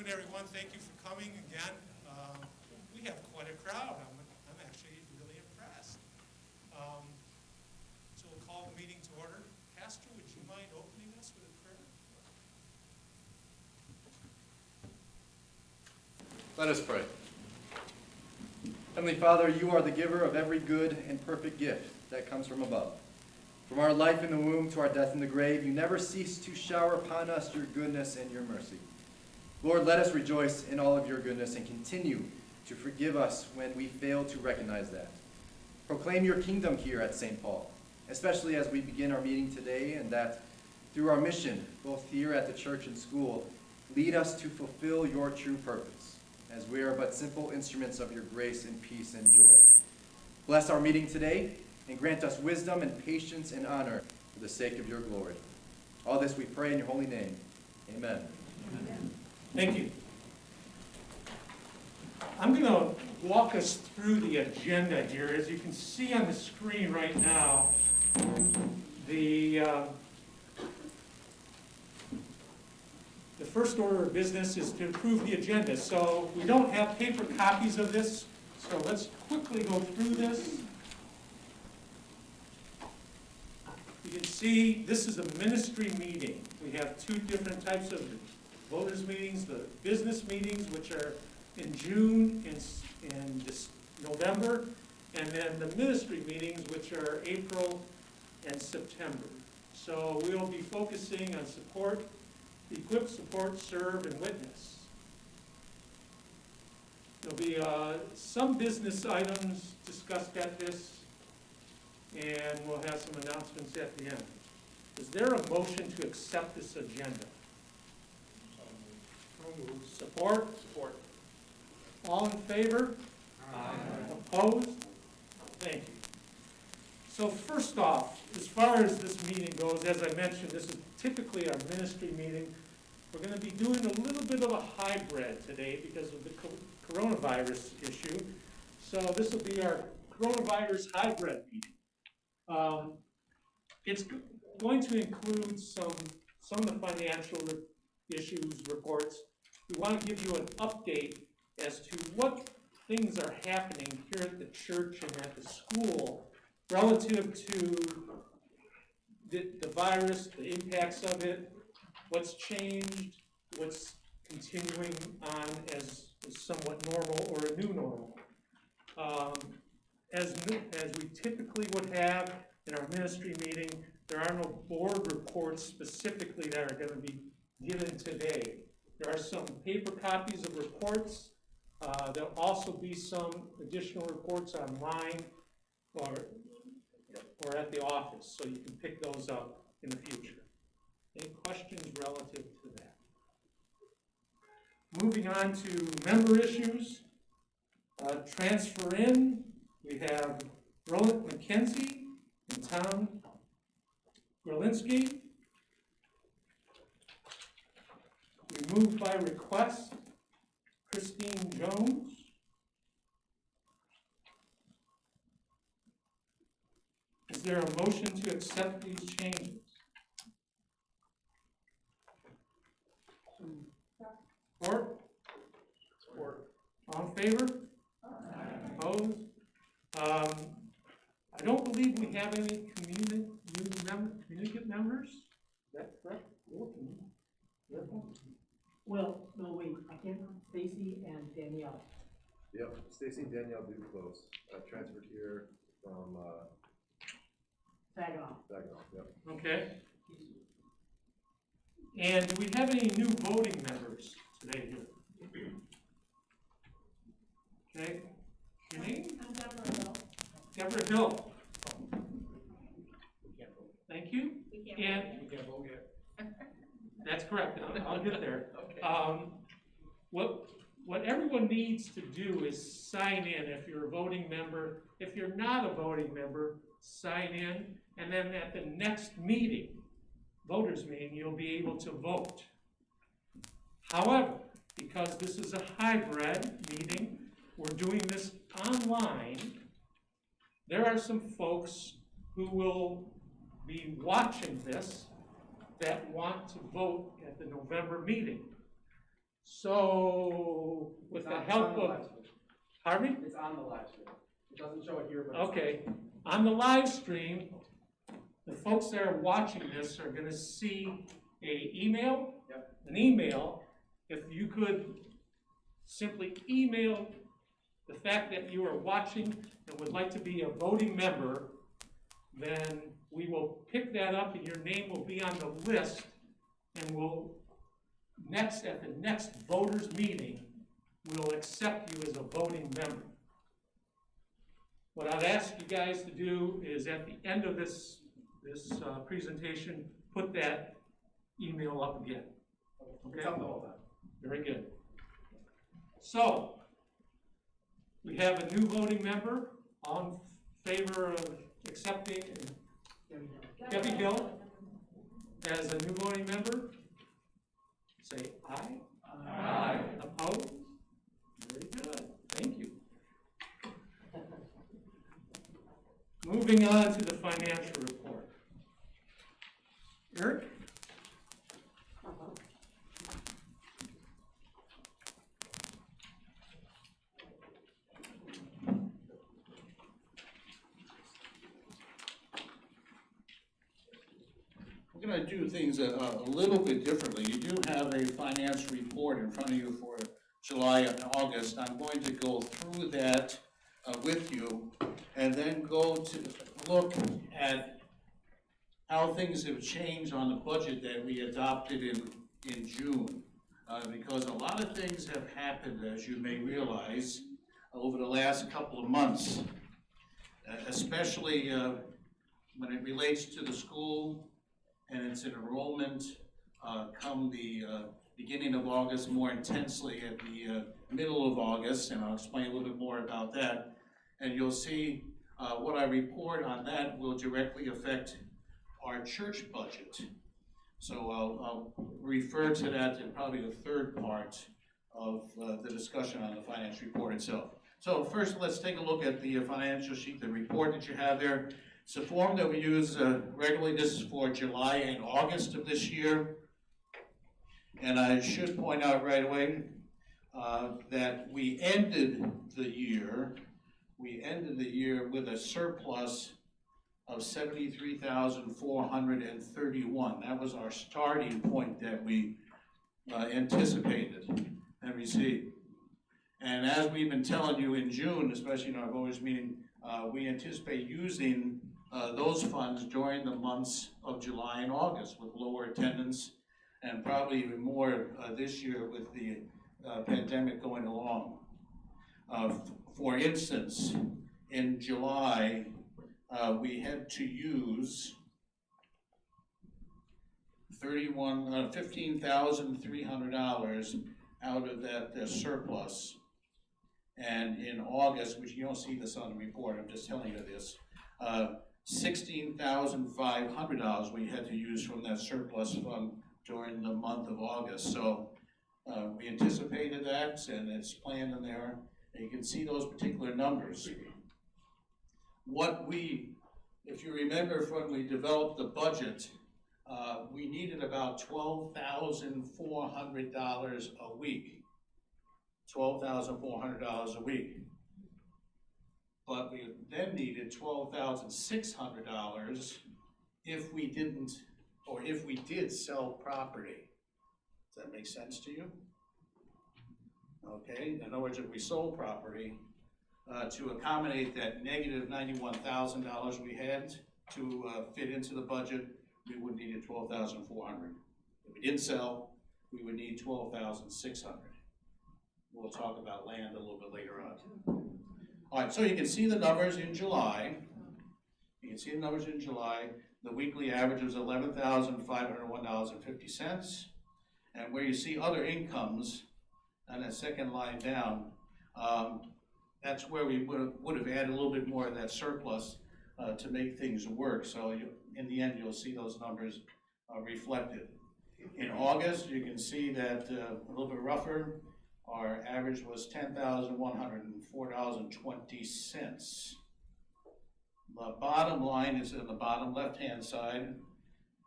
afternoon, everyone. Thank you for coming again. We have quite a crowd. I'm actually really impressed. So we'll call the meeting to order. Pastor, would you mind opening us with a prayer? Let us pray. Heavenly Father, you are the giver of every good and perfect gift that comes from above. From our life in the womb to our death in the grave, you never cease to shower upon us your goodness and your mercy. Lord, let us rejoice in all of your goodness and continue to forgive us when we fail to recognize that. Proclaim your kingdom here at St. Paul, especially as we begin our meeting today, and that through our mission, both here at the church and school, lead us to fulfill your true purpose, as we are but simple instruments of your grace and peace and joy. Bless our meeting today, and grant us wisdom and patience and honor for the sake of your glory. All this we pray in your holy name. Amen. Amen. Thank you. I'm going to walk us through the agenda here. As you can see on the screen right now, the first order of business is to approve the agenda. So we don't have paper copies of this, so let's quickly go through this. You can see this is a ministry meeting. We have two different types of voters meetings, the business meetings, which are in June and November, and then the ministry meetings, which are April and September. So we'll be focusing on support, equip, support, serve, and witness. There'll be some business items discussed at this, and we'll have some announcements at the end. Is there a motion to accept this agenda? Support? Support. All in favor? Aye. Opposed? Thank you. So first off, as far as this meeting goes, as I mentioned, this is typically our ministry meeting. We're going to be doing a little bit of a hybrid today because of the coronavirus issue. So this will be our coronavirus hybrid meeting. It's going to include some of the financial issues, reports. We want to give you an update as to what things are happening here at the church and at the school relative to the virus, the impacts of it, what's changed, what's continuing on as somewhat normal or a new normal. As we typically would have in our ministry meeting, there are no board reports specifically that are going to be given today. There are some paper copies of reports. There'll also be some additional reports online or at the office, so you can pick those up in the future. Any questions relative to that? Moving on to member issues. Transfer in, we have Roland McKenzie and Tom Grolinski. We move by request, Christine Jones. Is there a motion to accept these changes? Support? Support. All in favor? Aye. Opposed? I don't believe we have any communicate members. Is that correct? Well, no, wait, I can't, Stacy and Danielle. Yep, Stacy and Danielle do close. Transferred here from Saginaw. Yep. Okay. And do we have any new voting members today here? Okay. Your name? I'm Deborah Hill. Deborah Hill. Thank you. We can't And vote. we can't vote yet. That's correct. I'll get there. Okay. What everyone needs to do is sign in if you're a voting member. If you're not a voting member, sign in, and then at the next meeting, voters meeting, you'll be able to vote. However, because this is a hybrid meeting, we're doing this online, there are some folks who will be watching this that want to vote at the November meeting. So, with the help of, pardon me? It's on the live stream. It doesn't show it here, but. Okay, on the live stream, the folks that are watching this are gonna see a email. Yep. An email. If you could simply email the fact that you are watching and would like to be a voting member, then we will pick that up and your name will be on the list, and we'll at the next voters meeting, we'll accept you as a voting member. What I'd ask you guys to do is at the end of this presentation, put that email up again. It's up the whole time. Very good. So, we have a new voting member. All in favor of accepting Debbie Hill as a new voting member? Say aye. Aye. Opposed? Very good. Thank you. Moving on to the financial report. Eric? We're going to do things a little bit differently. You do have a finance report in front of you for July and August. I'm going to go through that with you and then go to look at how things have changed on the budget that we adopted in June. Because a lot of things have happened, as you may realize, over the last couple of months, especially when it relates to the school and its enrollment come the beginning of August, more intensely at the middle of August, and I'll explain a little bit more about that. And you'll see what I report on that will directly affect our church budget. So I'll refer to that in probably the third part of the discussion on the finance report itself. So first, let's take a look at the financial sheet, the report that you have there. It's a form that we use regularly. This is for July and August of this year. And I should point out right away that we ended the year with a surplus of $73,431. That was our starting point that we anticipated and received. And as we've been telling you in June, especially in our voters meeting, we anticipate using those funds during the months of July and August with lower attendance, and probably even more this year with the pandemic going along. For instance, in July, we had to use $15,300 out of that surplus. And in August, which you don't see this on the report, I'm just telling you this, $16,500 we had to use from that surplus fund during the month of August. So we anticipated that, and it's planned in there. And you can see those particular numbers. If you remember when we developed the budget, we needed about $12,400 a week. $12,400 a week. But we then needed $12,600 if we did sell property. Does that make sense to you? Okay, in other words, if we sold property, to accommodate that negative $91,000 we had to fit into the budget, we would need $12,400. If we didn't sell, we would need $12,600. We'll talk about land a little bit later on. All right, so you can see the numbers in July. The weekly average was $11,501.50. And where you see other incomes, on that second line down, that's where we would have added a little bit more of that surplus to make things work. So in the end, you'll see those numbers reflected. In August, you can see that a little bit rougher. Our average was $10,104.20. The bottom line is in the bottom left-hand side.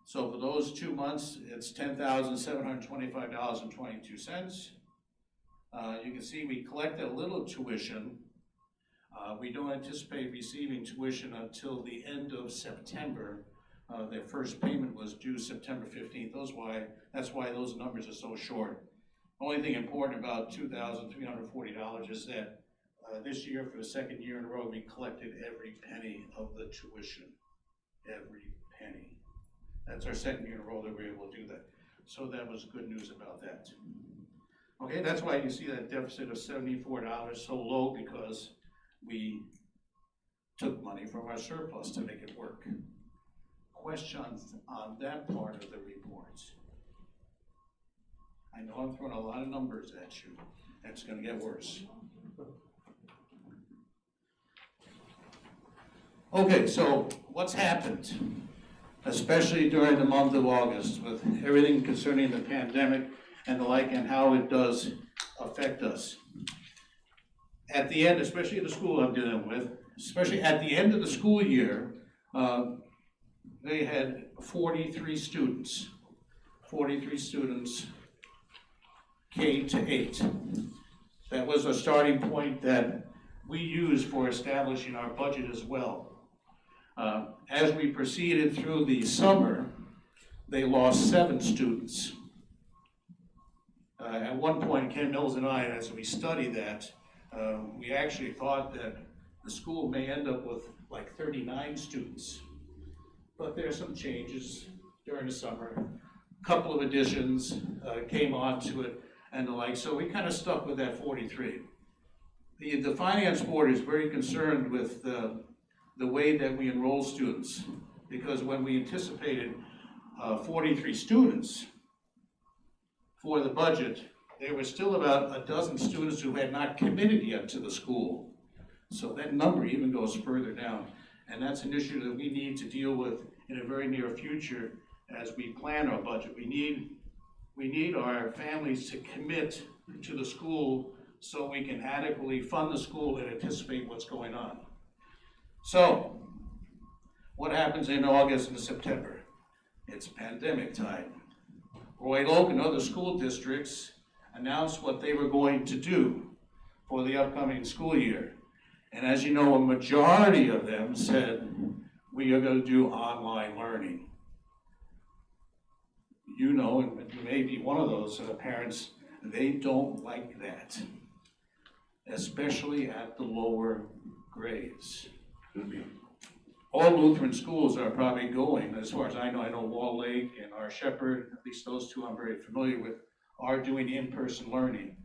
So for those 2 months, it's $10,725.22. You can see we collected a little tuition. We don't anticipate receiving tuition until the end of September. Their first payment was due September 15th. That's why those numbers are so short. Only thing important about $2,340 is that this year, for the second year in a row, we collected every penny of the tuition. Every penny. That's our second year in a row that we were able to do that. So that was good news about that. Okay, that's why you see that deficit of $74 so low, because we took money from our surplus to make it work. Questions on that part of the report? I know I'm throwing a lot of numbers at you, and it's going to get worse. Okay, so what's happened, especially during the month of August, with everything concerning the pandemic and the like, and how it does affect us? At the end, especially the school I'm dealing with, especially at the end of the school year, they had 43 students, K-8. That was a starting point that we used for establishing our budget as well. As we proceeded through the summer, they lost 7 students. At one point, Ken Mills and I, as we studied that, we actually thought that the school may end up with like 39 students. But there are some changes during the summer. A couple of additions came onto it and the like, so we kind of stuck with that 43. The finance board is very concerned with the way that we enroll students, because when we anticipated 43 students for the budget, there were still about a dozen students who had not committed yet to the school. So that number even goes further down. And that's an issue that we need to deal with in a very near future as we plan our budget. We need our families to commit to the school so we can adequately fund the school and anticipate what's going on. So, what happens in August and September? It's pandemic time. Royal Oak and other school districts announced what they were going to do for the upcoming school year. And as you know, a majority of them said, we are going to do online learning. You know, and you may be one of those parents, they don't like that, especially at the lower grades. All Lutheran schools are probably going, as far as I know Wall Lake and our Shepherd, at least those two I'm very familiar with, are doing in-person learning.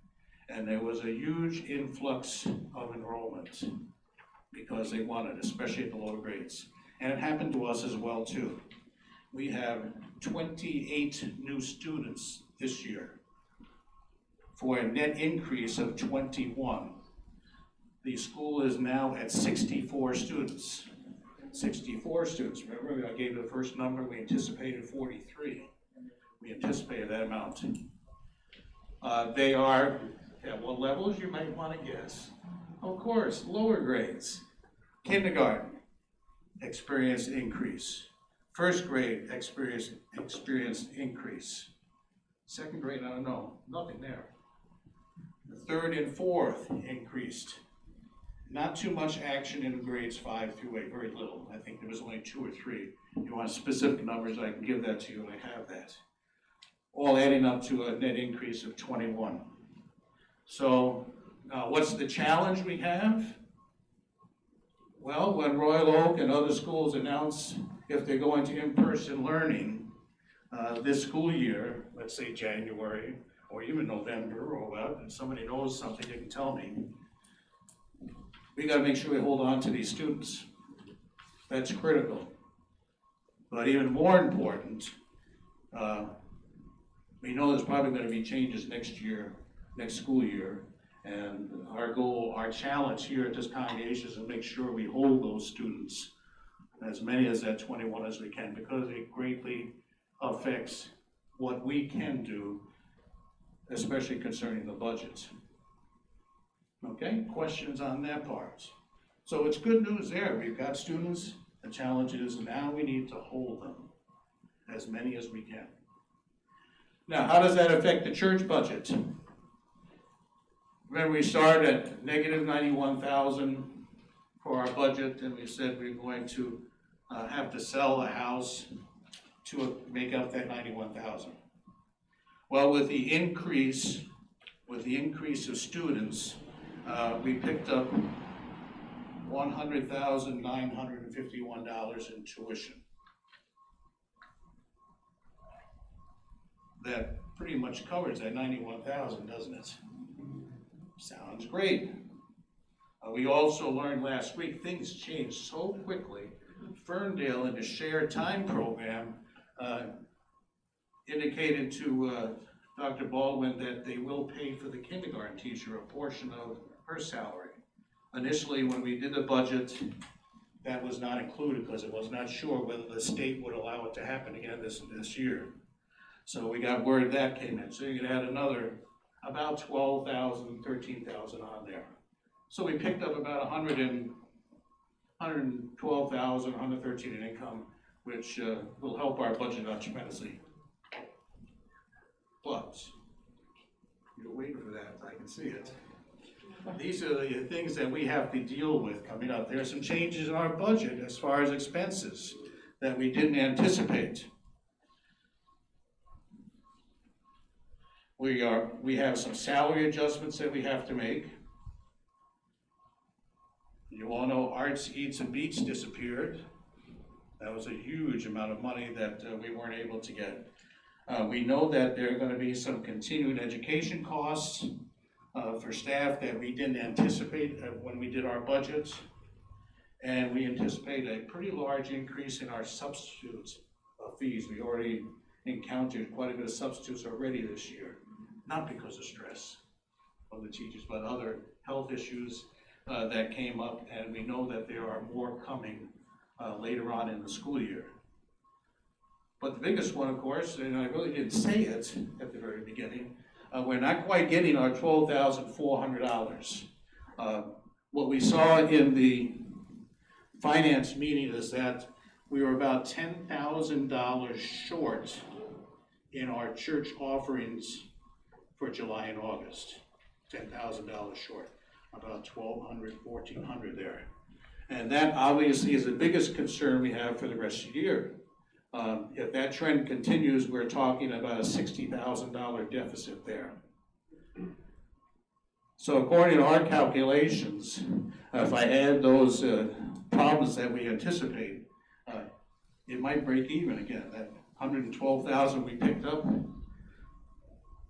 And there was a huge influx of enrollment because they wanted, especially at the lower grades. And it happened to us as well too. We have 28 new students this year for a net increase of 21. The school is now at 64 students. 64 students. Remember, I gave the first number, we anticipated 43. We anticipated that amount. They are at what levels, you might want to guess? Of course, lower grades. Kindergarten, experienced increase. First grade, experienced increase. Second grade, I don't know, nothing there. The third and fourth increased. Not too much action in grades 5 through 8, very little. I think there was only 2 or 3. If you want specific numbers, I can give that to you, and I have that. All adding up to a net increase of 21. So, what's the challenge we have? Well, when Royal Oak and other schools announce if they're going to in-person learning this school year, let's say January, or even November, or what, and somebody knows something, they can tell me. We gotta make sure we hold on to these students. That's critical. But even more important, we know there's probably gonna be changes next year, next school year. And our goal, our challenge here at this congregation is to make sure we hold those students, as many as that 21 as we can, because it greatly affects what we can do, especially concerning the budget. Okay, questions on that part? So it's good news there. We've got students. The challenge is now we need to hold them, as many as we can. Now, how does that affect the church budget? Remember, we started at negative 91,000 for our budget, and we said we were going to have to sell a house to make up that 91,000. Well, with the increase of students, we picked up $100,951 in tuition. That pretty much covers that 91,000, doesn't it? Sounds great. We also learned last week, things changed so quickly. Ferndale in the shared time program indicated to Dr. Baldwin that they will pay for the kindergarten teacher a portion of her salary. Initially, when we did the budget, that was not included because it was not sure whether the state would allow it to happen again this year. So we got word that came in. So you could add another about 12,000, 13,000 on there. So we picked up about 112,000, 113 in income, which will help our budget out tremendously. But you're waiting for that, I can see it. These are the things that we have to deal with coming up. There are some changes in our budget as far as expenses that we didn't anticipate. We have some salary adjustments that we have to make. You all know Arts, Eats, and Beats disappeared. That was a huge amount of money that we weren't able to get. We know that there are going to be some continuing education costs for staff that we didn't anticipate when we did our budgets. And we anticipate a pretty large increase in our substitute fees. We already encountered quite a bit of substitutes already this year. Not because of stress of the teachers, but other health issues that came up, and we know that there are more coming later on in the school year. But the biggest one, of course, and I really didn't say it at the very beginning, we're not quite getting our $12,400. What we saw in the finance meeting is that we were about $10,000 short in our church offerings for July and August, $10,000 short, about $1,200, $1,400 there. And that obviously is the biggest concern we have for the rest of the year. If that trend continues, we're talking about a $60,000 deficit there. So according to our calculations, if I add those problems that we anticipate, it might break even again. That 112,000 we picked up,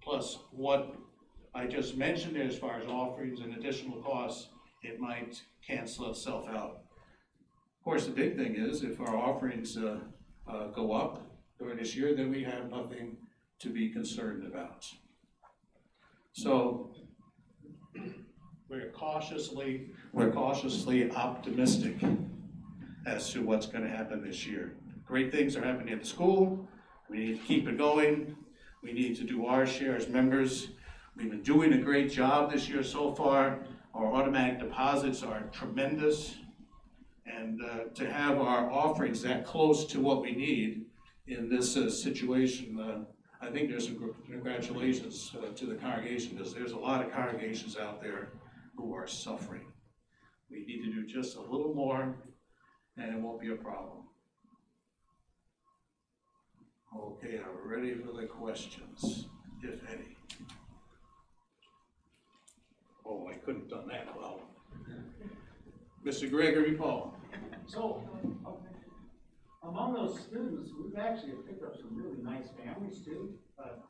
plus what I just mentioned as far as offerings and additional costs, it might cancel itself out. Of course, the big thing is if our offerings go up during this year, then we have nothing to be concerned about. So we're cautiously optimistic as to what's going to happen this year. Great things are happening at the school. We need to keep it going. We need to do our share as members. We've been doing a great job this year so far. Our automatic deposits are tremendous. And to have our offerings that close to what we need in this situation, I think there's some congratulations to the congregation, because there's a lot of congregations out there who are suffering. We need to do just a little more, and it won't be a problem. Okay, are we ready for the questions, if any? Oh, I couldn't have done that well. Mr. Gregory Paul. So, among those students, we've actually picked up some really nice families too,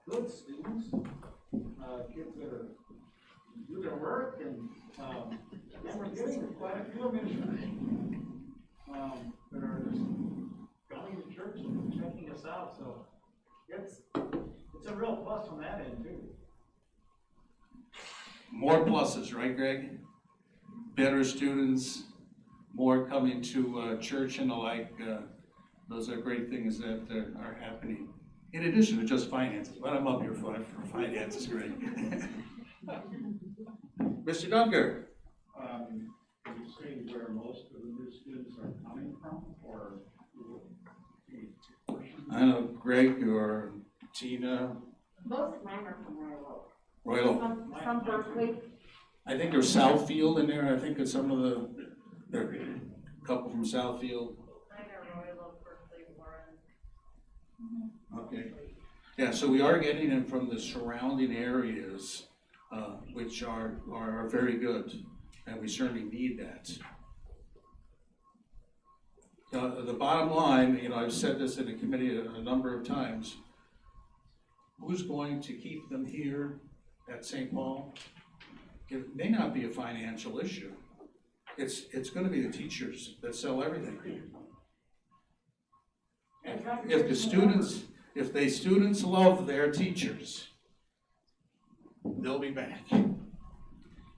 good students, kids that are do their work, and we're getting quite a few missionaries that are just coming to church and checking us out. So it's a real plus on that end too. More pluses, right, Greg? Better students, more coming to church and the like. Those are great things that are happening. In addition to just finances, but I'm up here for finances, Greg. Mr. Dunker. Can you say where most of the new students are coming from, or? I know Greg or Tina. Most of mine are from Royal Oak. Royal Oak. Some Berkeley, I think there's Southfield in there, I think it's some of there are a couple from Southfield. Okay, yeah, so we are getting them from the surrounding areas, which are very good, and we certainly need that. The bottom line, you know, I've said this in the committee a number of times, who's going to keep them here at St. Paul? It may not be a financial issue. It's gonna be the teachers that sell everything. If the students love their teachers, they'll be back.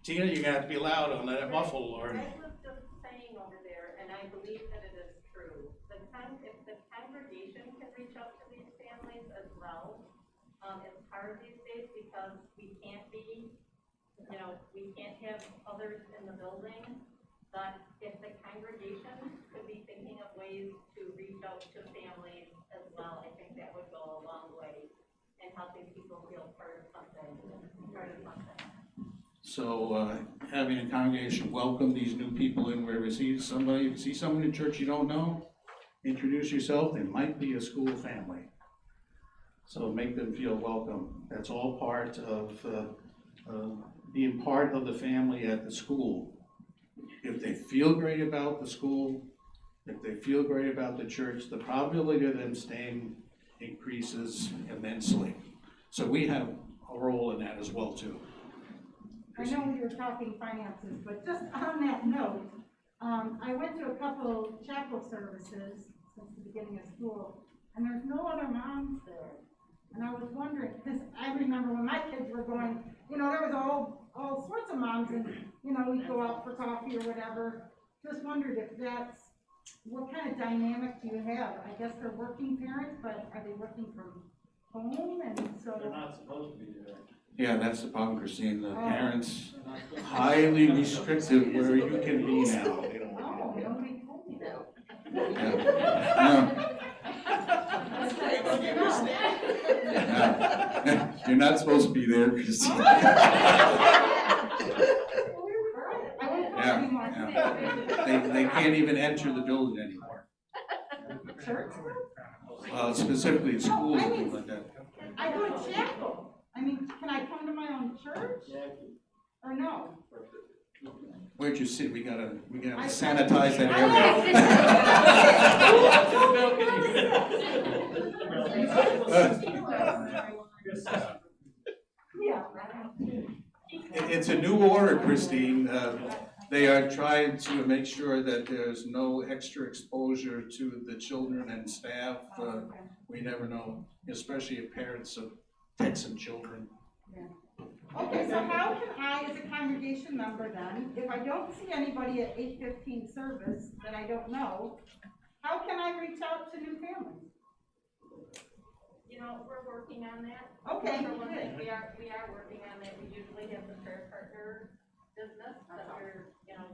Tina, you're gonna have to be loud on that muffle, Lord. I was just saying over there, and I believe that it is true, if the congregation can reach out to these families as well, it's hard these days because we can't have others in the building, but if the congregation could be thinking of ways to reach out to families as well, I think that would go a long way in helping people feel part of something. So, having a congregation welcome these new people in, where we see someone in church you don't know, introduce yourself, they might be a school family. So make them feel welcome. That's all part of being part of the family at the school. If they feel great about the school, if they feel great about the church, the probability of them staying increases immensely. So we have a role in that as well too. I know we were talking finances, but just on that note, I went to a couple chapel services since the beginning of school, and there's no other moms there. And I was wondering, because I remember when my kids were going, you know, there was all sorts of moms, and, you know, we'd go out for coffee or whatever. Just wondered if that's, what kind of dynamic do you have? I guess they're working parents, but are they working from home? And so They're not supposed to be there. Yeah, that's the problem, Christine. The parents highly restrictive where you can be now. oh, nobody told me that. Yeah. No. You're not supposed to be there, Christine. Yeah. They can't even enter the building anymore. Church? Specifically in schools and things like that. I go to chapel. I mean, can I come to my own church? Or no? Where'd you sit? We gotta sanitize that Yeah. It's a new order, Christine. They are trying to make sure that there's no extra exposure to the children and staff. We never know, especially if parents of Texan children. Okay, so how can I, as a congregation member then, if I don't see anybody at 8:15 service that I don't know, how can I reach out to new families? You know, we're working on that. Okay, For one thing, good. we are working on that. We usually have the prayer partner business that we're,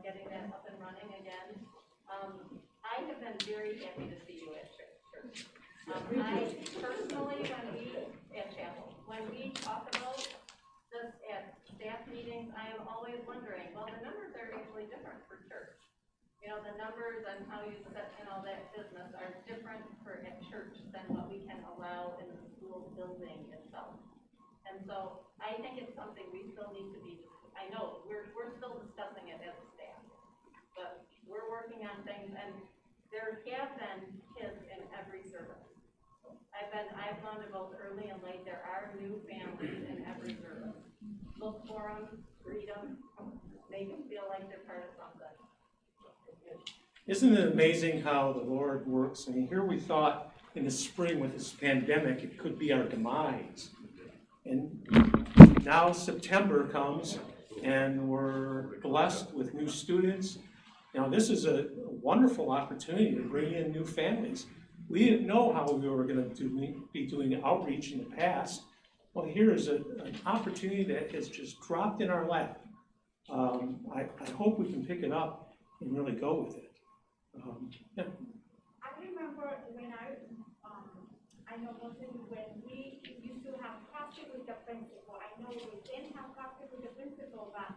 getting that up and running again. I have been very happy to see you at church. I personally, when we talk about this at staff meetings, I am always wondering, well, the numbers are actually different for church. You know, the numbers and how you set and all that business are different for at church than what we can allow in the school building itself. And so I think it's something we still need to be, I know, we're still discussing it as a staff, but we're working on things, and there have been kids in every service. I've gone to both early and late. There are new families in every service. Look for them, greet them, make them feel like they're part of something. Isn't it amazing how the Lord works? I mean, here we thought in the spring with this pandemic, it could be our demise. And now September comes and we're blessed with new students. Now, this is a wonderful opportunity to bring in new families. We didn't know how we were going to be doing outreach in the past. Well, here is an opportunity that has just dropped in our lap. I hope we can pick it up and really go with it. Yeah. I remember when I know mostly when we used to have coffee with the principal. I know we didn't have coffee with the principal, but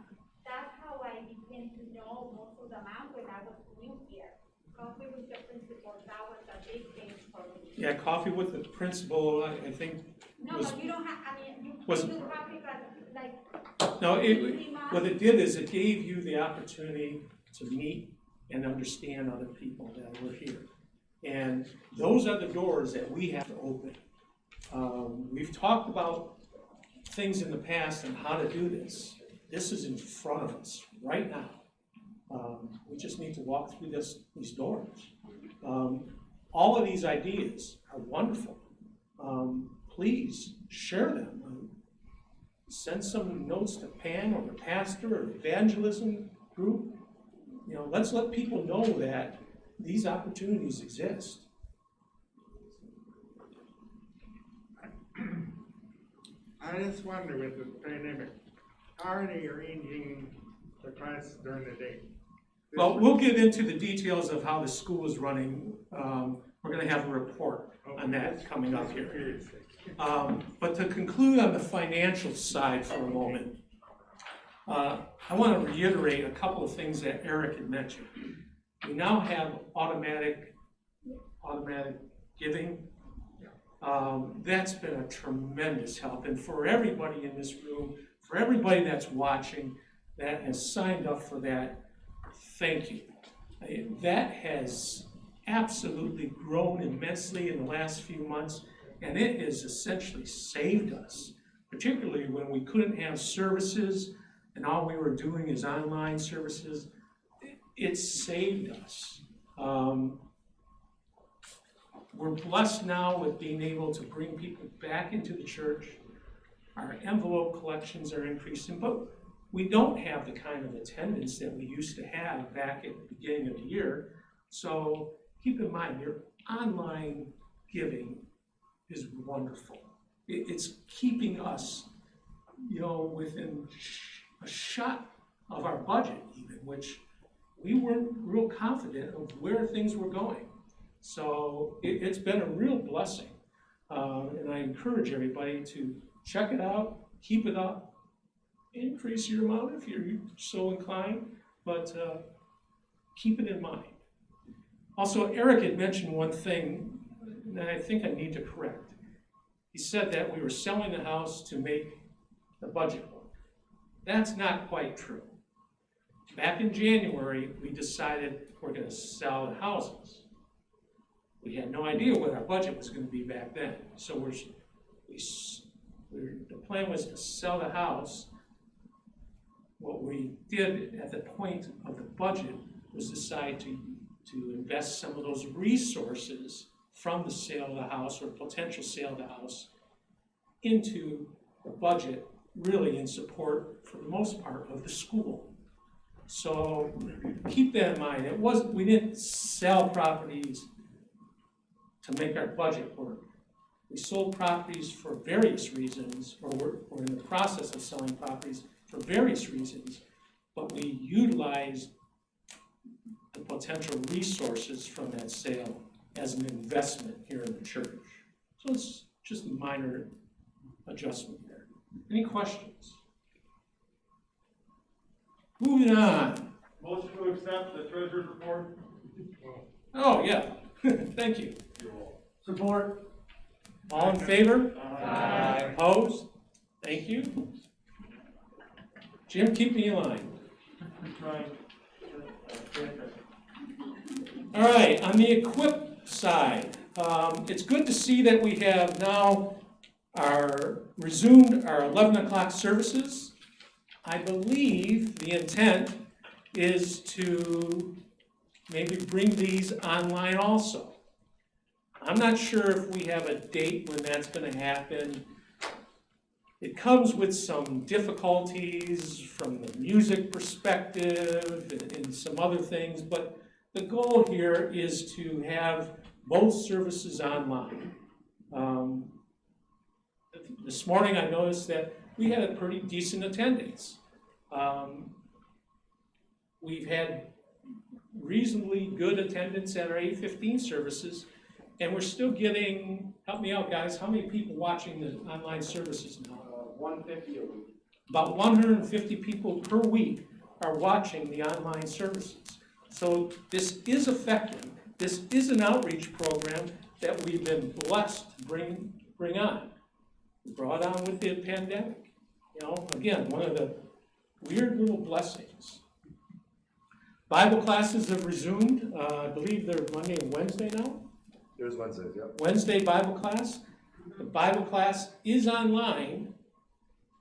getting to know most of the math when I was new here. Coffee with the principal, that was a big thing for me. Yeah, coffee with the principal, I think, No, was, but you don't have, I mean, you was- do coffee, but like, no, 3 months. what it did is it gave you the opportunity to meet and understand other people that were here. And those are the doors that we have to open. We've talked about things in the past and how to do this. This is in front of us right now. We just need to walk through these doors. All of these ideas are wonderful. Please share them. Send some notes to Pam or the pastor or the evangelism group. You know, let's let people know that these opportunities exist. I just wonder with the pandemic, how are they arranging the classes during the day? Well, we'll get into the details of how the school is running. We're gonna have a report on that coming up here. But to conclude on the financial side for a moment, I want to reiterate a couple of things that Eric had mentioned. We now have automatic giving. That's been a tremendous help, and for everybody in this room, for everybody that's watching, that has signed up for that, thank you. That has absolutely grown immensely in the last few months, and it has essentially saved us, particularly when we couldn't have services and all we were doing is online services. It saved us. We're blessed now with being able to bring people back into the church. Our envelope collections are increasing, but we don't have the kind of attendance that we used to have back at the beginning of the year. So keep in mind, your online giving is wonderful. It's keeping us, within a shot of our budget even, which we weren't real confident of where things were going. So it's been a real blessing. And I encourage everybody to check it out, keep it up, increase your amount if you're so inclined, but keep it in mind. Also, Eric had mentioned one thing that I think I need to correct. He said that we were selling the house to make the budget work. That's not quite true. Back in January, we decided we're going to sell the houses. We had no idea what our budget was going to be back then. So the plan was to sell the house. What we did at the point of the budget was decide to invest some of those resources from the sale of the house or potential sale of the house into the budget, really in support, for the most part, of the school. So keep that in mind. We didn't sell properties to make our budget work. We sold properties for various reasons, or we're in the process of selling properties for various reasons, but we utilized the potential resources from that sale as an investment here in the church. So it's just a minor adjustment there. Any questions? Moving on. Motion to accept the treasurer's report. Oh, yeah. Thank you. Support. All in favor? Aye. Opposed? Thank you. Jim, keep me in line. All right, on the equip side, it's good to see that we have now resumed our 11 o'clock services. I believe the intent is to maybe bring these online also. I'm not sure if we have a date when that's going to happen. It comes with some difficulties from the music perspective and some other things, but the goal here is to have both services online. This morning I noticed that we had a pretty decent attendance. We've had reasonably good attendance at our 8:15 services, and we're still getting, help me out guys, how many people watching the online services now? 150 a week. About 150 people per week are watching the online services. So this is effective. This is an outreach program that we've been blessed to bring on. Brought on with the pandemic. You know, again, one of the weird little blessings. Bible classes have resumed. I believe they're Monday and Wednesday now. There's Wednesdays, yep. Wednesday Bible class. The Bible class is online.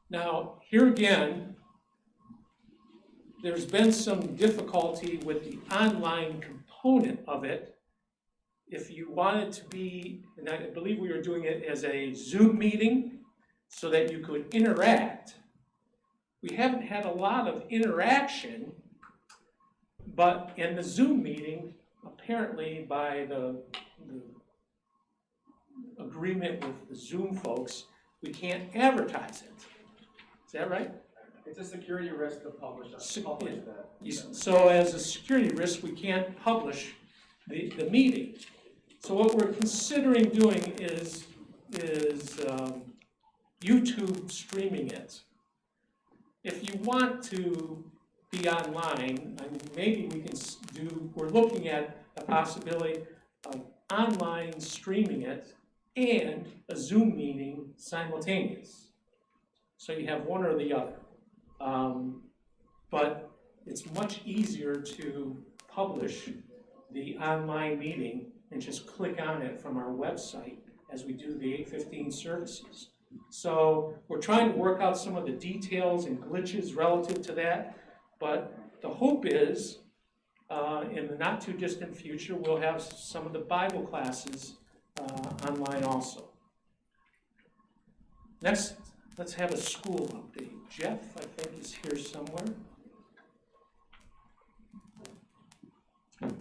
Now, here again, there's been some difficulty with the online component of it. If you want it to be, and I believe we were doing it as a Zoom meeting so that you could interact. We haven't had a lot of interaction, but in the Zoom meeting, apparently by the agreement with the Zoom folks, we can't advertise it. Is that right? It's a security risk to publish that. So as a security risk, we can't publish the meeting. So what we're considering doing is YouTube streaming it. If you want to be online, I mean, maybe we can we're looking at the possibility of online streaming it and a Zoom meeting simultaneous. So you have one or the other. But it's much easier to publish the online meeting and just click on it from our website as we do the 8:15 services. So we're trying to work out some of the details and glitches relative to that, but the hope is in the not too distant future, we'll have some of the Bible classes online also. Next, let's have a school update. Jeff, I think, is here somewhere.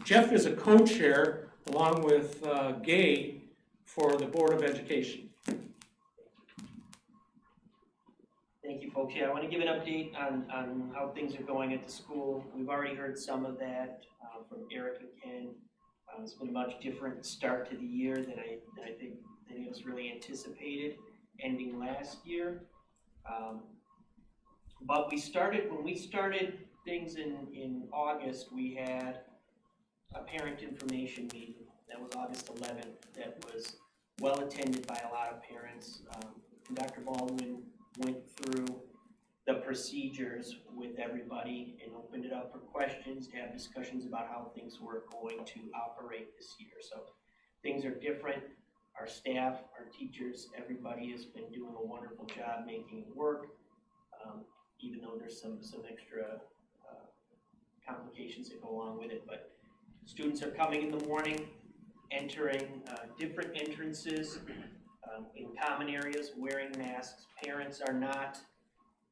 Jeff is a co-chair along with Gay for the Board of Education. Thank you, folks. Yeah, I want to give an update on how things are going at the school. We've already heard some of that from Eric and Ken. It's been a much different start to the year than I think any of us really anticipated ending last year. But when we started things in August, we had a parent information meeting. That was August 11th. That was well attended by a lot of parents. Dr. Baldwin went through the procedures with everybody and opened it up for questions, to have discussions about how things were going to operate this year. So things are different. Our staff, our teachers, everybody has been doing a wonderful job making it work, even though there's some extra complications that go along with it. But students are coming in the morning, entering different entrances in common areas, wearing masks. Parents are not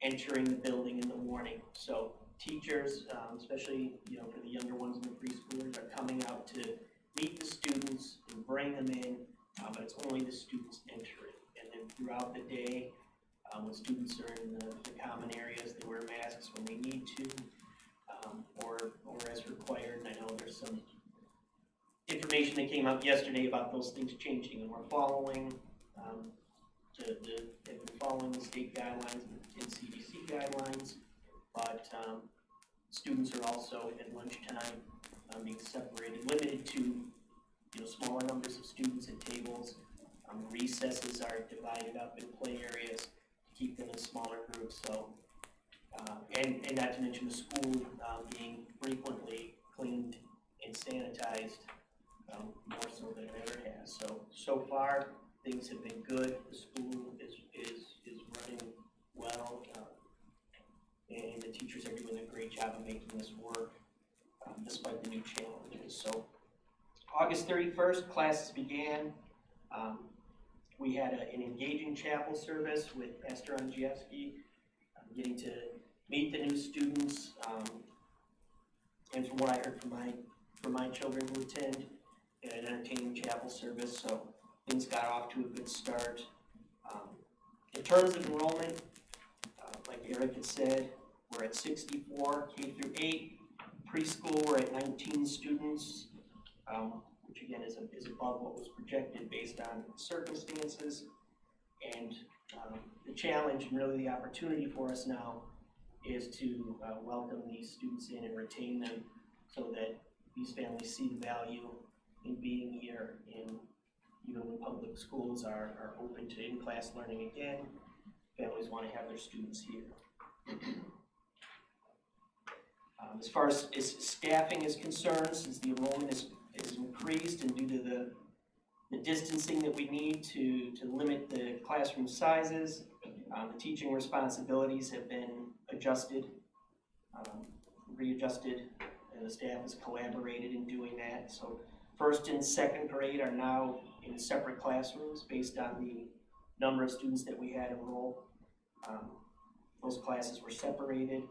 entering the building in the morning. So teachers, especially for the younger ones in the preschoolers, are coming out to meet the students and bring them in, but it's only the students entering. And then throughout the day, when students are in the common areas, they wear masks when they need to, or as required. And I know there's some information that came out yesterday about those things changing, and we're following have been following the state guidelines and CDC guidelines, but students are also at lunchtime being separated, limited to smaller numbers of students at tables. Recesses are divided up in play areas to keep them in smaller groups. So, and not to mention the school being frequently cleaned and sanitized, more so than it ever has. So far, things have been good. The school is running well, and the teachers are doing a great job of making this work despite the new challenges. So August 31st, classes began. We had an engaging chapel service with Pastor Andrzejewski, getting to meet the new students, and from what I heard from my children who attend, an entertaining chapel service. So things got off to a good start. In terms of enrollment, like Eric had said, we're at 64 K through 8. Preschool, we're at 19 students, which again is above what was projected based on circumstances. And the challenge and really the opportunity for us now is to welcome these students in and retain them so that these families see the value in being here. And even when public schools are open to in-class learning again, families want to have their students here. As far as staffing is concerned, since the enrollment is increased and due to the distancing that we need to limit the classroom sizes, the teaching responsibilities have been adjusted, readjusted, and the staff has collaborated in doing that. So first and second grade are now in separate classrooms based on the number of students that we had enrolled. Those classes were separated.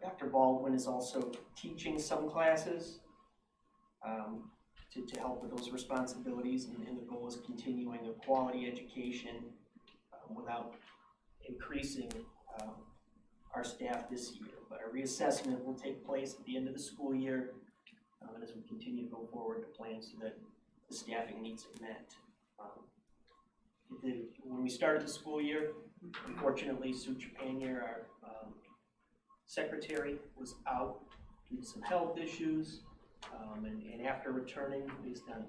Dr. Baldwin is also teaching some classes to help with those responsibilities, and the goal is continuing a quality education without increasing our staff this year. But our reassessment will take place at the end of the school year, and as we continue to go forward to plan so that the staffing needs are met. When we started the school year, unfortunately, Sue Trepanier, our secretary, was out due to some health issues, and after returning, based on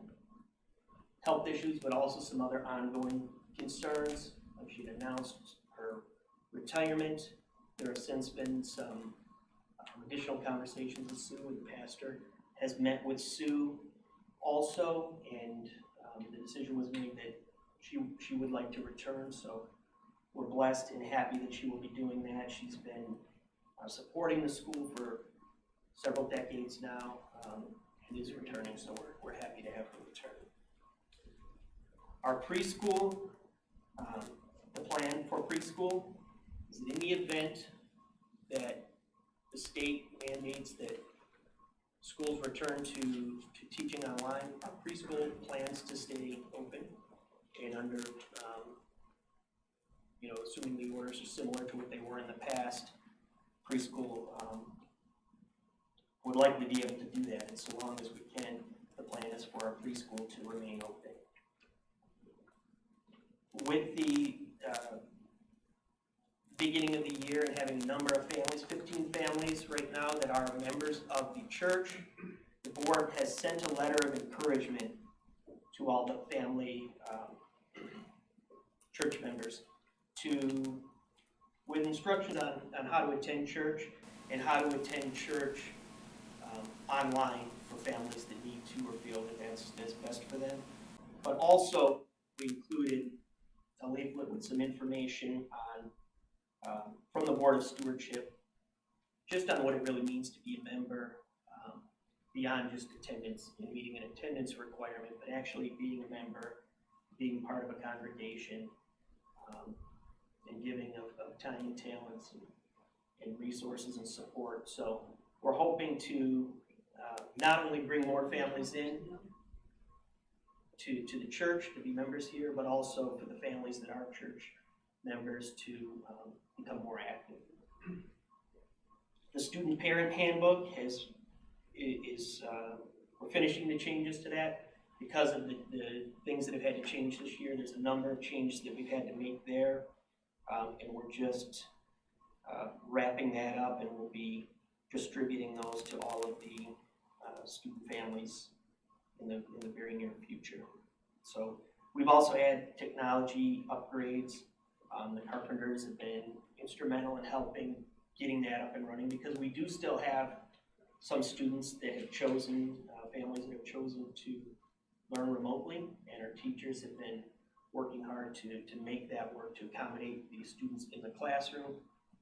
health issues, but also some other ongoing concerns, she had announced her retirement. There have since been some additional conversations with Sue, and the pastor has met with Sue also, and the decision was made that she would like to return, so we're blessed and happy that she will be doing that. She's been supporting the school for several decades now, and is returning, so we're happy to have her return. Our preschool, the plan for preschool is that in the event that the state mandates that schools return to teaching online, our preschool plans to stay open and under, assuming the orders are similar to what they were in the past, preschool would likely be able to do that, and so long as we can, the plan is for our preschool to remain open. With the beginning of the year and having a number of families, 15 families right now that are members of the church, the board has sent a letter of encouragement to all the family church members with instructions on how to attend church and how to attend church online for families that need to or feel that that's best for them. But also, we included a leaflet with some information from the Board of Stewardship, just on what it really means to be a member, beyond just attendance and meeting an attendance requirement, but actually being a member, being part of a congregation, and giving of time and talents and resources and support. So we're hoping to not only bring more families in to the church to be members here, but also for the families that are church members to become more active. The student parent handbook we're finishing the changes to that because of the things that have had to change this year. There's a number of changes that we've had to make there, and we're just wrapping that up, and we'll be distributing those to all of the student families in the very near future. So we've also had technology upgrades. The Carpenters have been instrumental in helping getting that up and running, because we do still have some students that have chosen, families that have chosen to learn remotely, and our teachers have been working hard to make that work to accommodate the students in the classroom,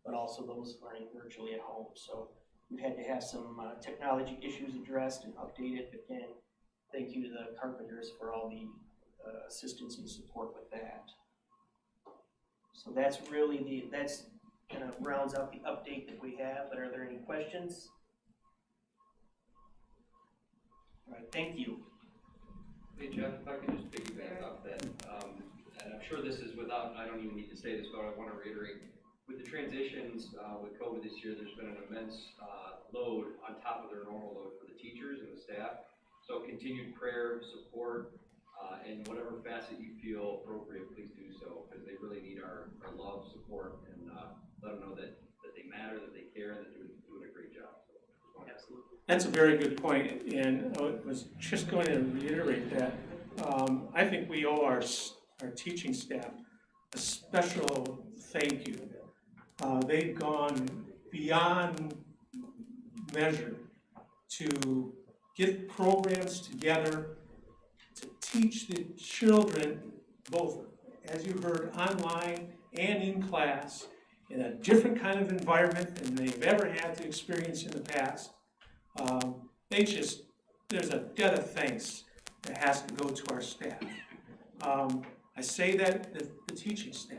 but also those learning virtually at home. So we've had to have some technology issues addressed and updated. Again, thank you to the Carpenters for all the assistance and support with that. So that's really that's kind of rounds out the update that we have, but are there any questions? All right, thank you. Hey Jeff, if I could just piggyback off that, and I'm sure this is without, I don't even need to say this, but I want to reiterate, with the transitions with COVID this year, there's been an immense load on top of their normal load for the teachers and the staff. So continued prayer, support, in whatever facet you feel appropriate, please do so, because they really need our love, support, and let them know that they matter. That's a very good point, and I was just going to reiterate that. I think we owe our teaching staff a special thank you. They've gone beyond measure to get programs together to teach the children, both, as you heard, online and in class, in a different kind of environment than they've ever had to experience in the past. There's a debt of thanks that has to go to our staff. I say that the teaching staff.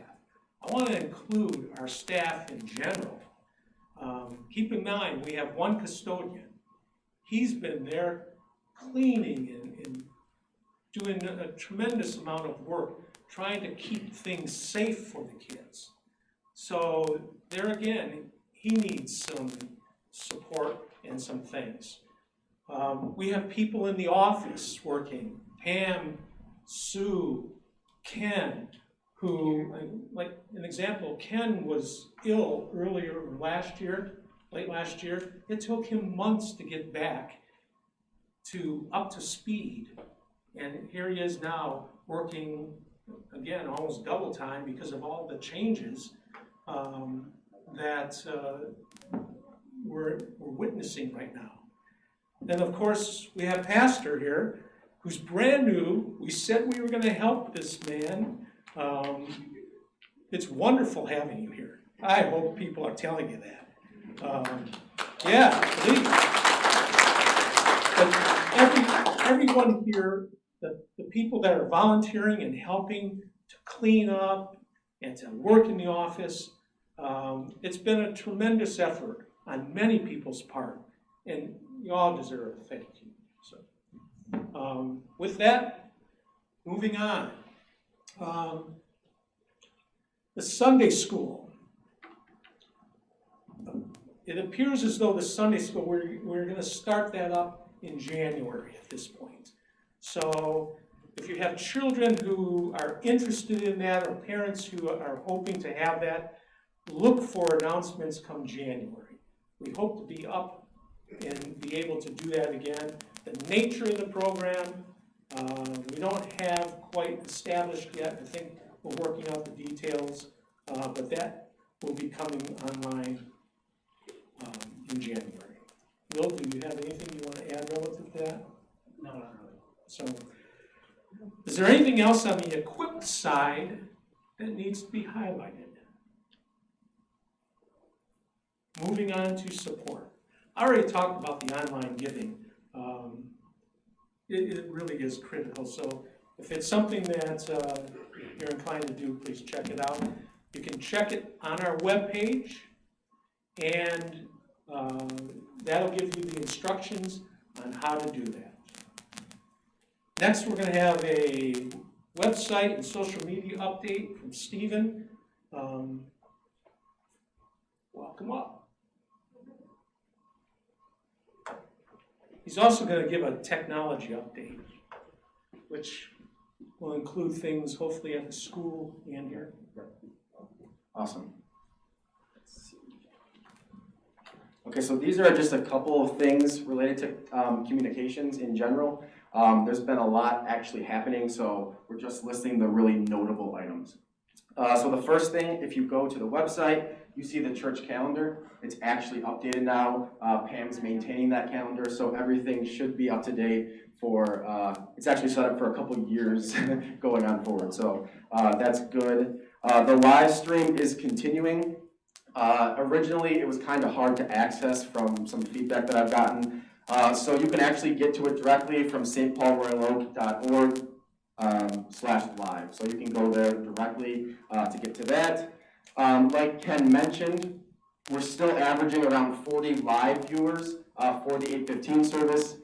I want to include our staff in general. Keep in mind, we have one custodian. He's been there cleaning and doing a tremendous amount of work, trying to keep things safe for the kids. So there again, he needs some support and some things. We have people in the office working, Pam, Sue, Ken, who, like an example, Ken was ill earlier last year, late last year. It took him months to get back up to speed. And here he is now working, again, almost double time because of all the changes that we're witnessing right now. And of course, we have Pastor here, who's brand new. We said we were going to help this man. It's wonderful having you here. I hope people are telling you that. Yeah, please. But everyone here, the people that are volunteering and helping to clean up and to work in the office, it's been a tremendous effort on many people's part, and you all deserve a thank you. So, with that, moving on. The Sunday school. It appears as though the Sunday school, we're going to start that up in January at this point. So if you have children who are interested in that or parents who are hoping to have that, look for announcements come January. We hope to be up and be able to do that again. The nature of the program, we don't have quite established yet. I think we're working out the details, but that will be coming online in January. Will, do you have anything you want to add relative to that? No, not really. So, is there anything else on the equipped side that needs to be highlighted? Moving on to support. I already talked about the online giving. It really is critical. So if it's something that you're inclined to do, please check it out. You can check it on our webpage, and that'll give you the instructions on how to do that. Next, we're going to have a website and social media update from Stephen. Welcome up. He's also going to give a technology update, which will include things hopefully at the school and here. Awesome. Okay, so these are just a couple of things related to communications in general. There's been a lot actually happening, so we're just listing the really notable items. So the first thing, if you go to the website, you see the church calendar. It's actually updated now. Pam's maintaining that calendar, so everything should be up to date for, it's actually set up for a couple years going on forward, so that's good. The live stream is continuing. Originally, it was kind of hard to access from some feedback that I've gotten. So you can actually get to it directly from stpaulroyaloak.org /live. So you can go there directly to get to that. Like Ken mentioned, we're still averaging around 40 live viewers for the 8:15 service.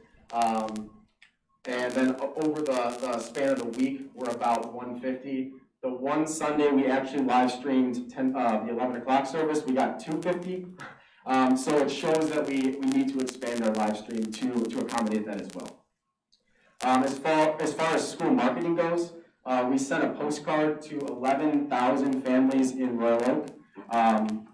And then over the span of the week, we're about 150. The one Sunday we actually live streamed the 11 o'clock service, we got 250. So it shows that we need to expand our live stream to accommodate that as well. As far as school marketing goes, we sent a postcard to 11,000 families in Royal Oak.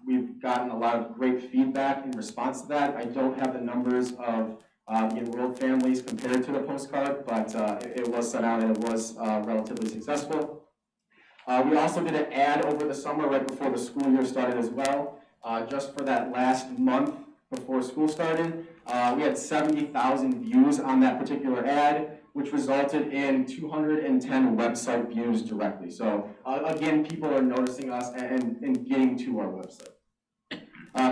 We've got gotten a lot of great feedback in response to that. I don't have the numbers of the enrolled families compared to the postcard, but it was sent out and it was relatively successful. We also did an ad over the summer right before the school year started as well. Just for that last month before school started, we had 70,000 views on that particular ad, which resulted in 210 website views directly. So again, people are noticing us and getting to our website.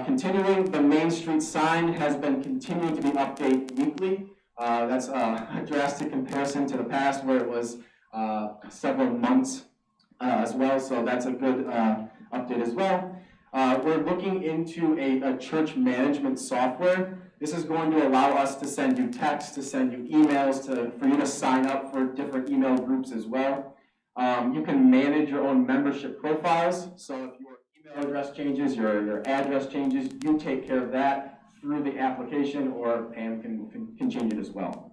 Continuing, the Main Street sign has been continuing to be updated weekly. That's a drastic comparison to the past where it was several months as well, so that's a good update as well. We're looking into a church management software. This is going to allow us to send you texts, to send you emails, for you to sign up for different email groups as well. You can manage your own membership profiles, so if your email address changes, your address changes, you take care of that through the application, or Pam can change it as well.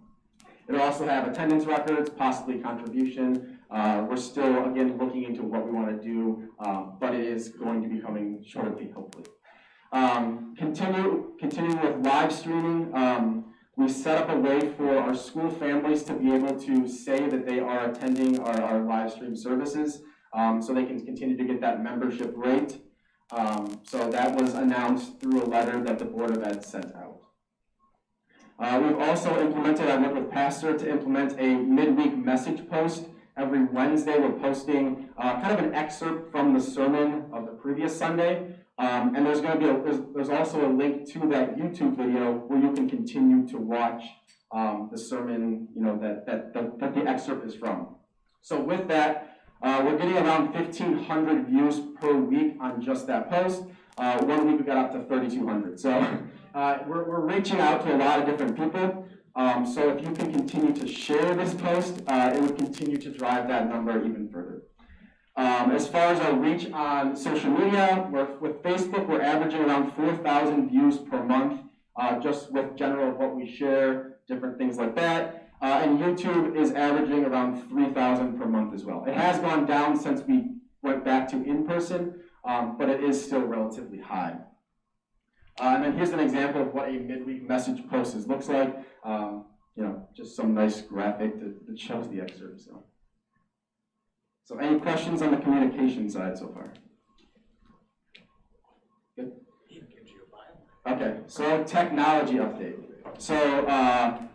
It'll also have attendance records, possibly contribution. We're still, again, looking into what we want to do, but it is going to be coming shortly, hopefully. Continuing with live streaming, we set up a way for our school families to be able to say that they are attending our live stream services, so they can continue to get that membership rate. So that was announced through a letter that the Board of Ed sent out. We've also implemented, I worked with Pastor to implement a midweek message post. Every Wednesday we're posting kind of an excerpt from the sermon of the previous Sunday. And there's going to be there's also a link to that YouTube video where you can continue to watch the sermon, that the excerpt is from. So with that, we're getting around 1,500 views per week on just that post. 1 week we got up to 3,200. So we're reaching out to a lot of different people. So if you can continue to share this post, it would continue to drive that number even further. As far as our reach on social media, with Facebook, we're averaging around 4,000 views per month, just with general what we share, different things like that. And YouTube is averaging around 3,000 per month as well. It has gone down since we went back to in-person, but it is still relatively high. And then here's an example of what a midweek message post looks like. Just some nice graphic that shows the excerpt. So any questions on the communication side so far? Good? Okay, so technology update. So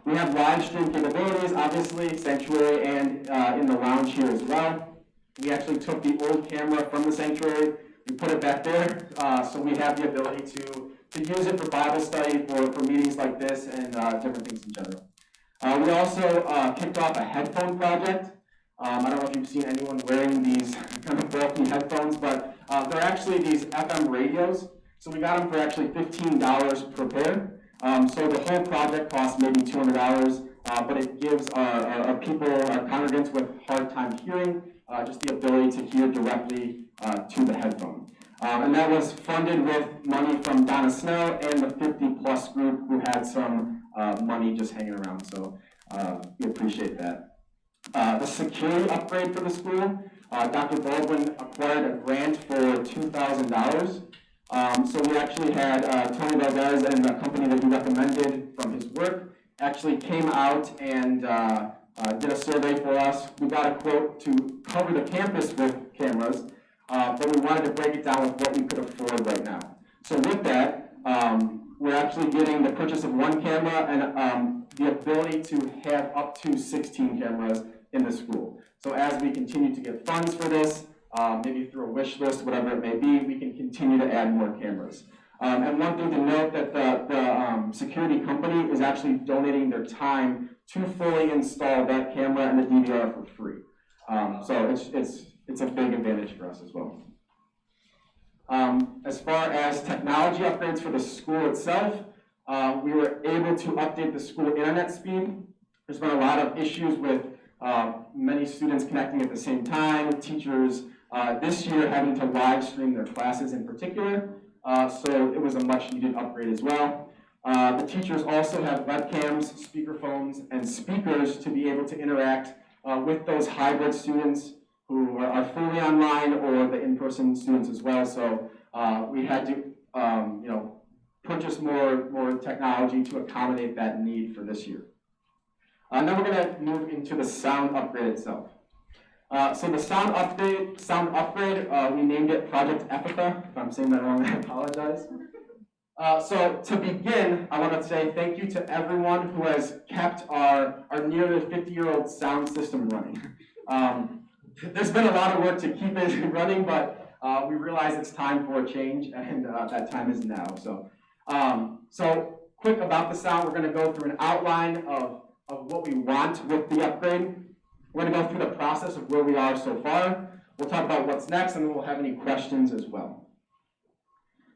we have live stream capabilities, obviously, Sanctuary and in the lounge here as well. We actually took the old camera from the Sanctuary, we put it back there, so we have the ability to use it for Bible study, for meetings like this, and different things in general. We also kicked off a headphone project. I don't know if you've seen anyone wearing these kind of bulky headphones, but they're actually these FM radios. So we got them for actually $15 per pair. So the whole project costs maybe $200, but it gives our people, our congregants with hard time hearing, just the ability to hear directly to the headphone. And that was funded with money from Donna Snell and the 50+ group who had some money just hanging around. So we appreciate that. The security upgrade for the school, Dr. Baldwin acquired a grant for $2,000. So we actually had Tony Valdez and the company that he recommended from his work actually came out and did a survey for us. We got a quote to cover the campus with cameras, but we wanted to break it down with what we could afford right now. So with that, we're actually getting the purchase of 1 camera and the ability to have up to 16 cameras in the school. So as we continue to get funds for this, maybe through a wish list, whatever it may be, we can continue to add more cameras. And one thing to note that the security company is actually donating their time to fully install that camera and the DVR for free. So it's a big advantage for us as well. As far as technology upgrades for the school itself, we were able to update the school internet speed. There's been a lot of issues with many students connecting at the same time, teachers this year having to live stream their classes in particular, so it was a much needed upgrade as well. The teachers also have webcams, speakerphones, and speakers to be able to interact with those hybrid students who are fully online or the in-person students as well. So we had to purchase more technology to accommodate that need for this year. And then we're going to move into the sound upgrade itself. So the sound upgrade, we named it Project Epitha. If I'm saying that wrong, I apologize. So to begin, I want to say thank you to everyone who has kept our nearly 50-year-old sound system running. There's been a lot of work to keep it running, but we realize it's time for a change, and that time is now. So quick about the sound, we're going to go through an outline of what we want with the upgrade. We're going to go through the process of where we are so far. We'll talk about what's next, and then we'll have any questions as well.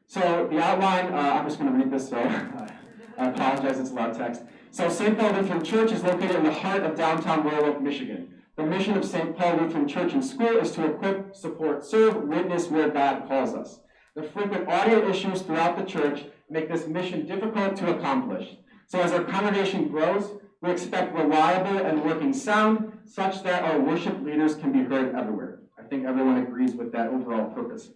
So the outline, I'm just going to read this, so I apologize, it's a lot of text. So St. Paul Lutheran Church is located in the heart of downtown Royal Oak, Michigan. The mission of St. Paul Lutheran Church and School is to equip, support, serve, witness where God calls us. The frequent audio issues throughout the church make this mission difficult to accomplish. So as our congregation grows, we expect reliable and working sound such that our worship leaders can be heard everywhere. I think everyone agrees with that overall purpose.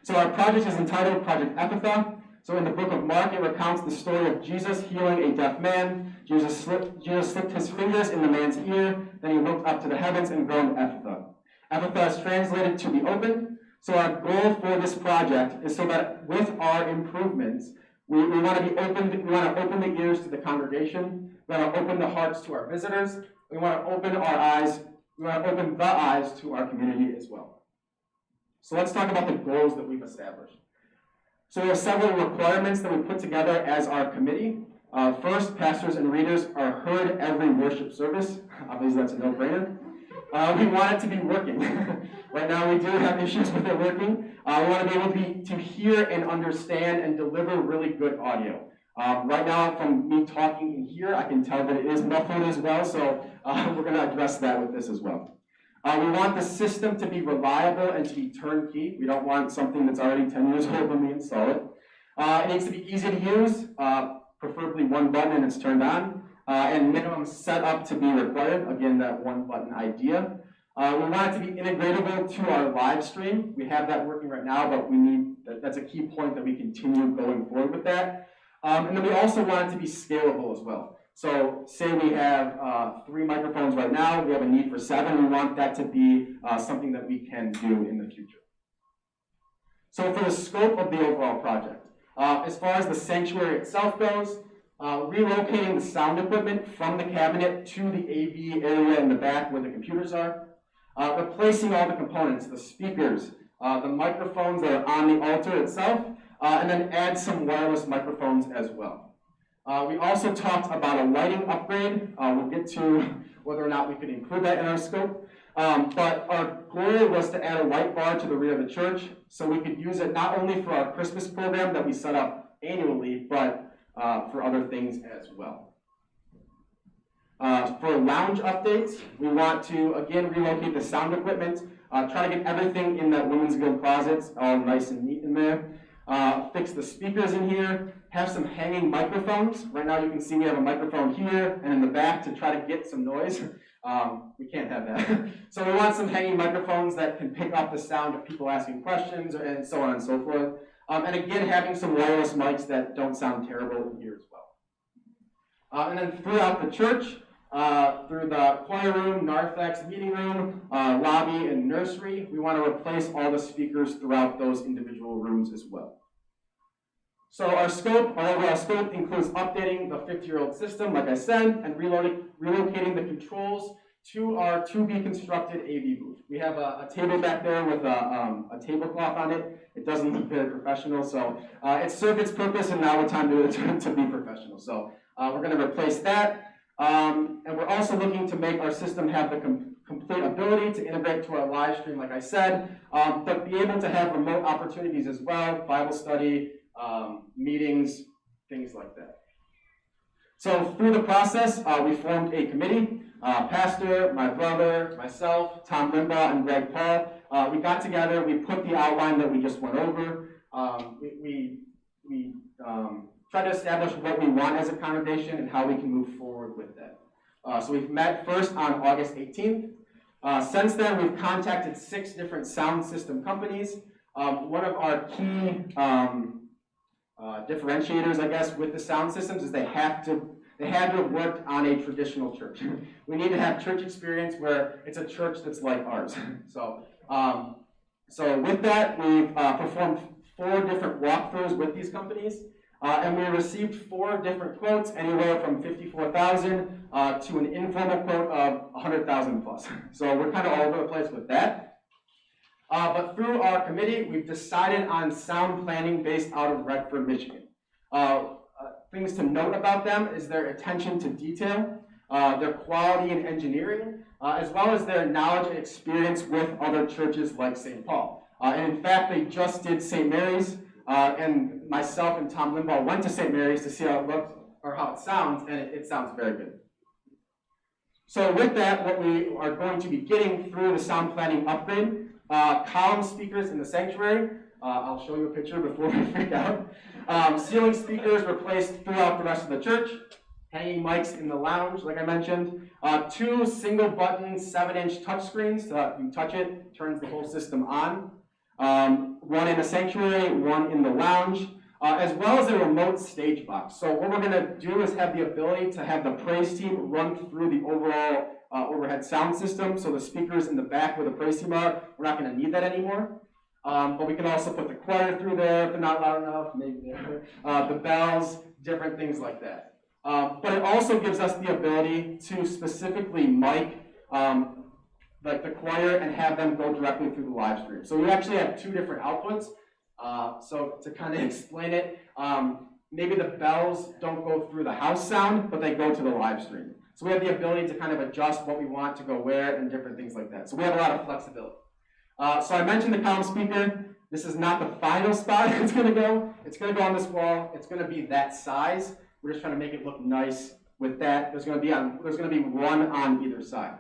So our project is entitled Project Epitha. So in the book of Mark, it recounts the story of Jesus healing a deaf man. Jesus slipped his fingers in the man's ear, then he looked up to the heavens and groaned Epitha. Epitha is translated to be open. So our goal for this project is so that with our improvements, we want to open the ears to the congregation. We want to open the hearts to our visitors. We want to open our eyes. We want to open the eyes to our community as well. So let's talk about the goals that we've established. So we have several requirements that we put together as our committee. First, pastors and readers are heard every worship service. Obviously, that's a no-brainer. We want it to be working. Right now, we do have issues with it working. We want to be able to hear and understand and deliver really good audio. Right now, from me talking in here, I can tell that it is muffled as well, so we're going to address that with this as well. We want the system to be reliable and to be turnkey. We don't want something that's already 10 years old when we install it. It needs to be easy to use, preferably one button and it's turned on, and minimum setup to be required. Again, that one button idea. We want it to be integratable to our live stream. We have that working right now, but that's a key point that we continue going forward with that. And then we also want it to be scalable as well. So say we have 3 microphones right now, we have a need for 7, we want that to be something that we can do in the future. So for the scope of the overall project, as far as the sanctuary itself goes, relocating the sound equipment from the cabinet to the AV area in the back where the computers are, replacing all the components, the speakers, the microphones that are on the altar itself, and then add some wireless microphones as well. We also talked about a lighting upgrade. We'll get to whether or not we could include that in our scope. But our goal was to add a light bar to the rear of the church so we could use it not only for our Christmas program that we set up annually, but for other things as well. For lounge updates, we want to, again, relocate the sound equipment, try to get everything in that women's guild closets all nice and neat in there. Fix the speakers in here, have some hanging microphones. Right now you can see we have a microphone here and in the back to try to get some noise. We can't have that. So we want some hanging microphones that can pick up the sound of people asking questions and so on and so forth. And again, having some wireless mics that don't sound terrible in here as well. And then throughout the church, through the choir room, narthex, meeting room, lobby, and nursery, we want to replace all the speakers throughout those individual rooms as well. So our overall scope includes updating the 50-year-old system, like I said, and relocating the controls to our to-be-constructed AV booth. We have a table back there with a tablecloth on it. It doesn't look very professional, so it served its purpose, and now it's time to be professional. So we're going to replace that. And we're also looking to make our system have the complete ability to integrate to our live stream, like I said, but be able to have remote opportunities as well, Bible study, meetings, things like that. So through the process, we formed a committee. Pastor, my brother, myself, Tom Limbaugh, and Greg Paul. We got together, we put the outline that we just went over. We try to establish what we want as a congregation and how we can move forward with that. So we've met first on August 18th. Since then, we've contacted 6 different sound system companies. One of our key differentiators, I guess, with the sound systems is they had to have worked on a traditional church. We need to have church experience where it's a church that's like ours. So with that, we've performed 4 different walkthroughs with these companies, and we received 4 different quotes, anywhere from $54,000 to an informal quote of $100,000 plus. So we're kind of all over the place with that. But through our committee, we've decided on sound planning based out of Redford, Michigan. Things to note about them is their attention to detail, their quality in engineering, as well as their knowledge and experience with other churches like St. Paul. And in fact, they just did St. Mary's, and myself and Tom Limbaugh went to St. Mary's to see how it looks, or how it sounds, and it sounds very good. So with that, what we are going to be getting through the sound planning upgrade, column speakers in the sanctuary. I'll show you a picture before we freak out. Ceiling speakers replaced throughout the rest of the church. Hanging mics in the lounge, like I mentioned. 2 single button 7-inch touchscreens, so you touch it, turns the whole system on. 1 in the sanctuary, 1 in the lounge, as well as a remote stage box. So what we're going to do is have the ability to have the praise team run through the overall overhead sound system. So the speakers in the back where the praise team are, we're not going to need that anymore. But we can also put the choir through there if they're not loud enough, maybe there. The bells, different things like that. But it also gives us the ability to specifically mic like the choir and have them go directly through the live stream. So we actually have 2 different outputs. So to kind of explain it, maybe the bells don't go through the house sound, but they go to the live stream. So we have the ability to kind of adjust what we want to go where and different things like that. So we have a lot of flexibility. So I mentioned the column speaker. This is not the final spot it's going to go. It's going to go on this wall. It's going to be that size. We're just trying to make it look nice with that. There's going to be 1 on either side.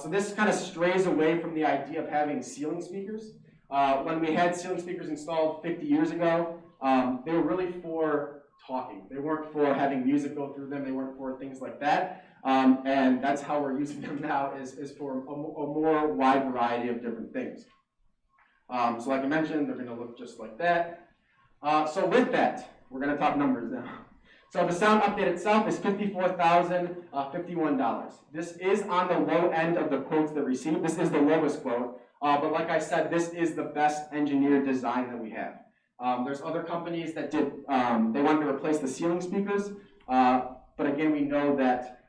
So this kind of strays away from the idea of having ceiling speakers. When we had ceiling speakers installed 50 years ago, they were really for talking. They weren't for having music go through them. They weren't for things like that. And that's how we're using them now, is for a more wide variety of different things. So like I mentioned, they're going to look just like that. So with that, we're going to talk numbers now. So the sound update itself is $54,051. This is on the low end of the quotes that we received. This is the lowest quote. But like I said, this is the best engineered design that we have. There's other companies that did, they wanted to replace the ceiling speakers. But again, we know that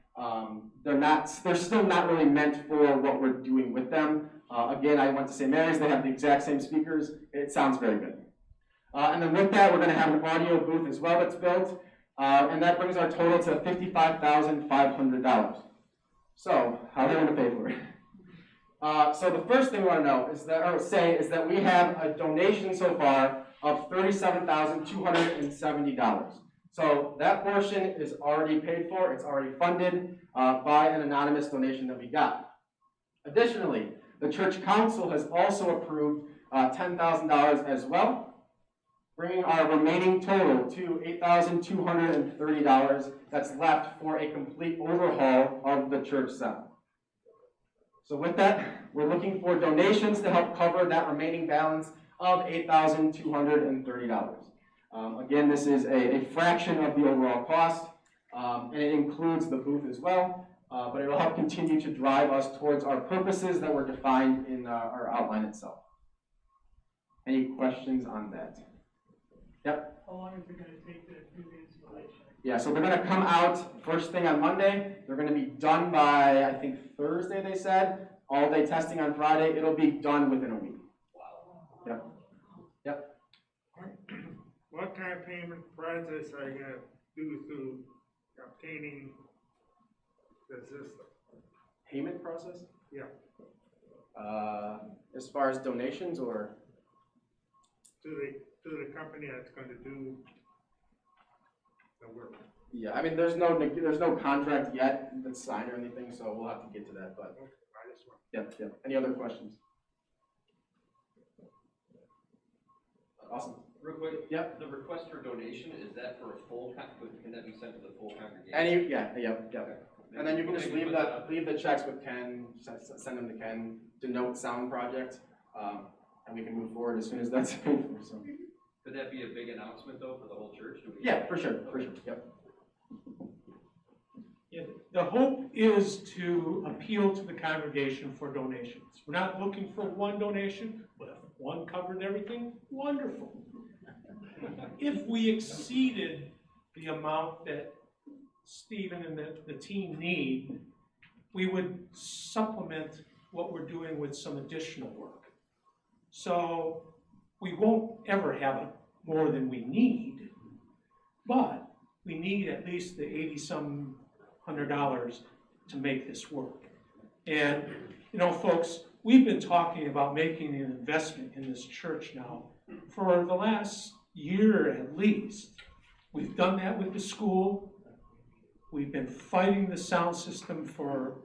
they're still not really meant for what we're doing with them. Again, I went to St. Mary's, they have the exact same speakers. It sounds very good. And then with that, we're going to have an audio booth as well that's built. And that brings our total to $55,500. So, how are we going to pay for it? So the first thing we want to know is that we have a donation so far of $37,270. So that portion is already paid for. It's already funded by an anonymous donation that we got. Additionally, the church council has also approved $10,000 as well, bringing our remaining total to $8,230 that's left for a complete overhaul of the church sound. So with that, we're looking for donations to help cover that remaining balance of $8,230. Again, this is a fraction of the overall cost, and it includes the booth as well, but it will help continue to drive us towards our purposes that were defined in our outline itself. Any questions on that? Yep. How long is it going to take to do the installation? Yeah, so they're going to come out first thing on Monday. They're going to be done by, I think, Thursday, they said. All day testing on Friday. It'll be done within a week. Wow. Yep. Yep. What kind of payment process are you going to do through obtaining the system? Payment process? Yeah. As far as donations or? To the company that's going to do the work. Yeah, I mean, there's no contract yet that's signed or anything, so we'll have to get to that. But yep. Any other questions? Awesome. Real quick. Yep. The request for donation, is that for a full? Can that be sent to the full congregation? Yep. And then you can just leave the checks with Ken. Send them to Ken. Denote Sound Project. And we can move forward as soon as that's paid for. So. Could that be a big announcement though for the whole church? Yeah, for sure, yep. Yeah, the hope is to appeal to the congregation for donations. We're not looking for one donation, but if one covered everything, wonderful. If we exceeded the amount that Stephen and the team need, we would supplement what we're doing with some additional work. So we won't ever have more than we need, but we need at least the $80-some $100 to make this work. And, you know, folks, we've been talking about making an investment in this church now for the last year at least. We've done that with the school. We've been fighting the sound system for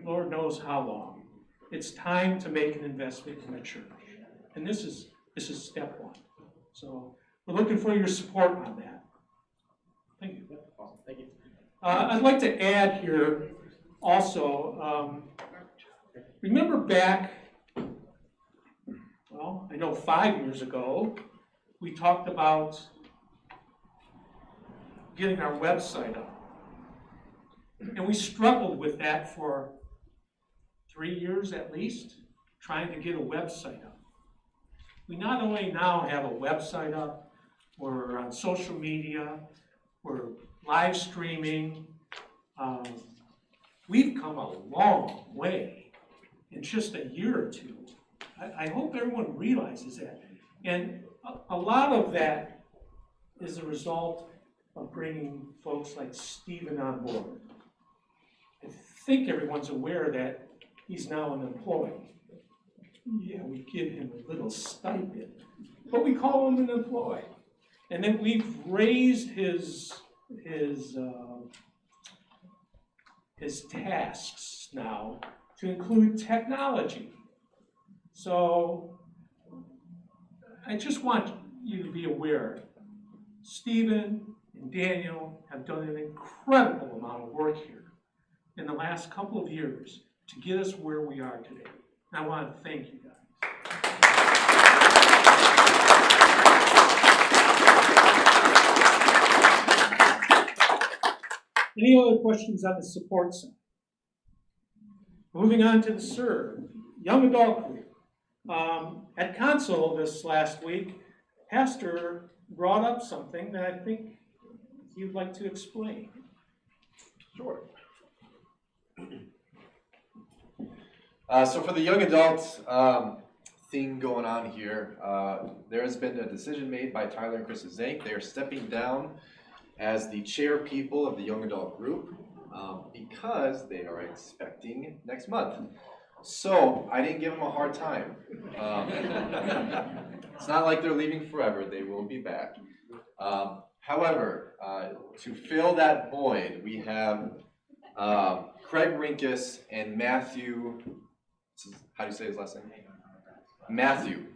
Lord knows how long. It's time to make an investment in the church. And this is step one. So we're looking for your support on that. Thank you. Awesome, thank you. I'd like to add here also, remember back, well, I know 5 years ago, we talked about getting our website up. And we struggled with that for 3 years at least, trying to get a website up. We not only now have a website up, we're on social media, we're live streaming. We've come a long way in just a year or two. I hope everyone realizes that. And a lot of that is a result of bringing folks like Stephen on board. I think everyone's aware that he's now an employee. Yeah, we give him a little stipend, but we call him an employee. And then we've raised his tasks now to include technology. So I just want you to be aware, Stephen and Daniel have done an incredible amount of work here in the last couple of years to get us where we are today. And I want to thank you guys. Any other questions on the support side? Moving on to the SERVE, young adult group. At Council this last week, Pastor brought up something that I think you'd like to explain. Sure. So for the young adults thing going on here, there has been a decision made by Tyler and Krista Zank. They are stepping down as the chair people of the young adult group because they are expecting next month. So I didn't give them a hard time. It's not like they're leaving forever. They will be back. However, to fill that void, we have Craig Rinkus and Matthew, how do you say his last name? Matthew.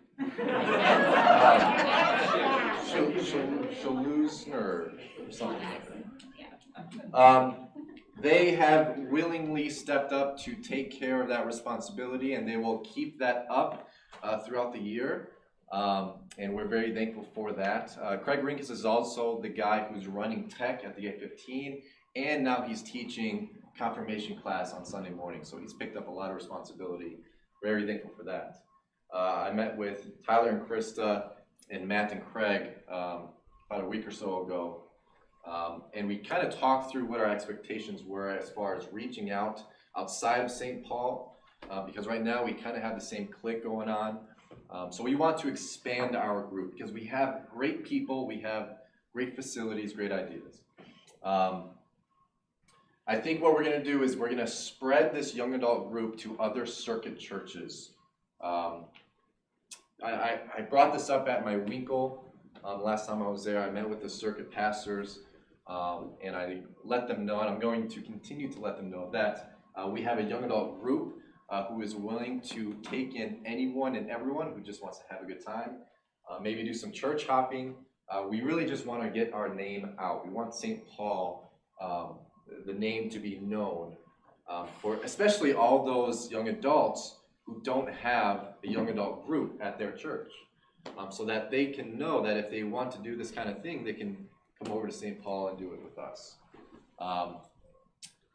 Shalusner or something like that. They have willingly stepped up to take care of that responsibility, and they will keep that up throughout the year. And we're very thankful for that. Craig Rinkus is also the guy who's running tech at the 815, and now he's teaching confirmation class on Sunday morning. So he's picked up a lot of responsibility. Very thankful for that. I met with Tyler and Krista and Matt and Craig about a week or so ago. And we kind of talked through what our expectations were as far as reaching out outside of St. Paul, because right now we kind of have the same clique going on. So we want to expand our group because we have great people, we have great facilities, great ideas. I think what we're going to do is we're going to spread this young adult group to other circuit churches. I brought this up at my Winkle last time I was there. I met with the circuit pastors and I let them know, and I'm going to continue to let them know that we have a young adult group who is willing to take in anyone and everyone who just wants to have a good time, maybe do some church hopping. We really just want to get our name out. We want St. Paul, the name to be known for especially all those young adults who don't have a young adult group at their church. so that they can know that if they want to do this kind of thing, they can come over to St. Paul and do it with us.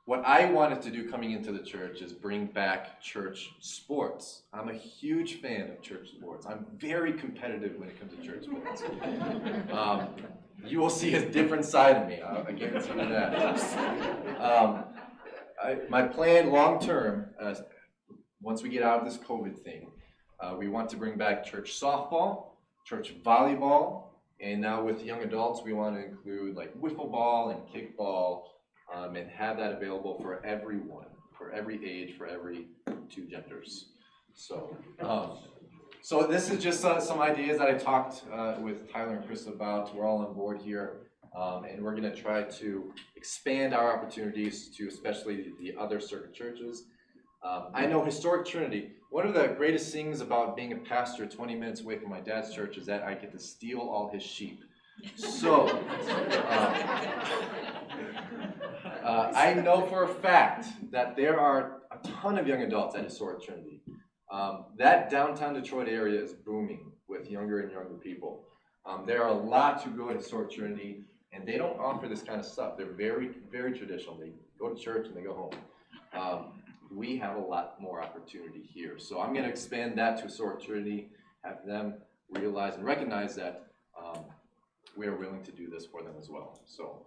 What I wanted to do coming into the church is bring back church sports. I'm a huge fan of church sports. I'm very competitive when it comes to church sports. You will see a different side of me, I guarantee you that. My plan long term, once we get out of this COVID thing, we want to bring back church softball, church volleyball, and now with young adults, we want to include like wiffle ball and kickball, and have that available for everyone, for every age, for every two genders. So, so this is just some ideas that I talked with Tyler and Chris about. We're all on board here, and we're going to try to expand our opportunities to especially the other circuit churches. I know Historic Trinity, one of the greatest things about being a pastor 20 minutes away from my dad's church is that I get to steal all his sheep. So, I know for a fact that there are a ton of young adults at Historic Trinity. That downtown Detroit area is booming with younger and younger people. There are a lot who go to Historic Trinity, and they don't offer this kind of stuff. They're very, very traditional. They go to church and they go home. We have a lot more opportunity here. So I'm going to expand that to Historic Trinity, have them realize and recognize that we are willing to do this for them as well. So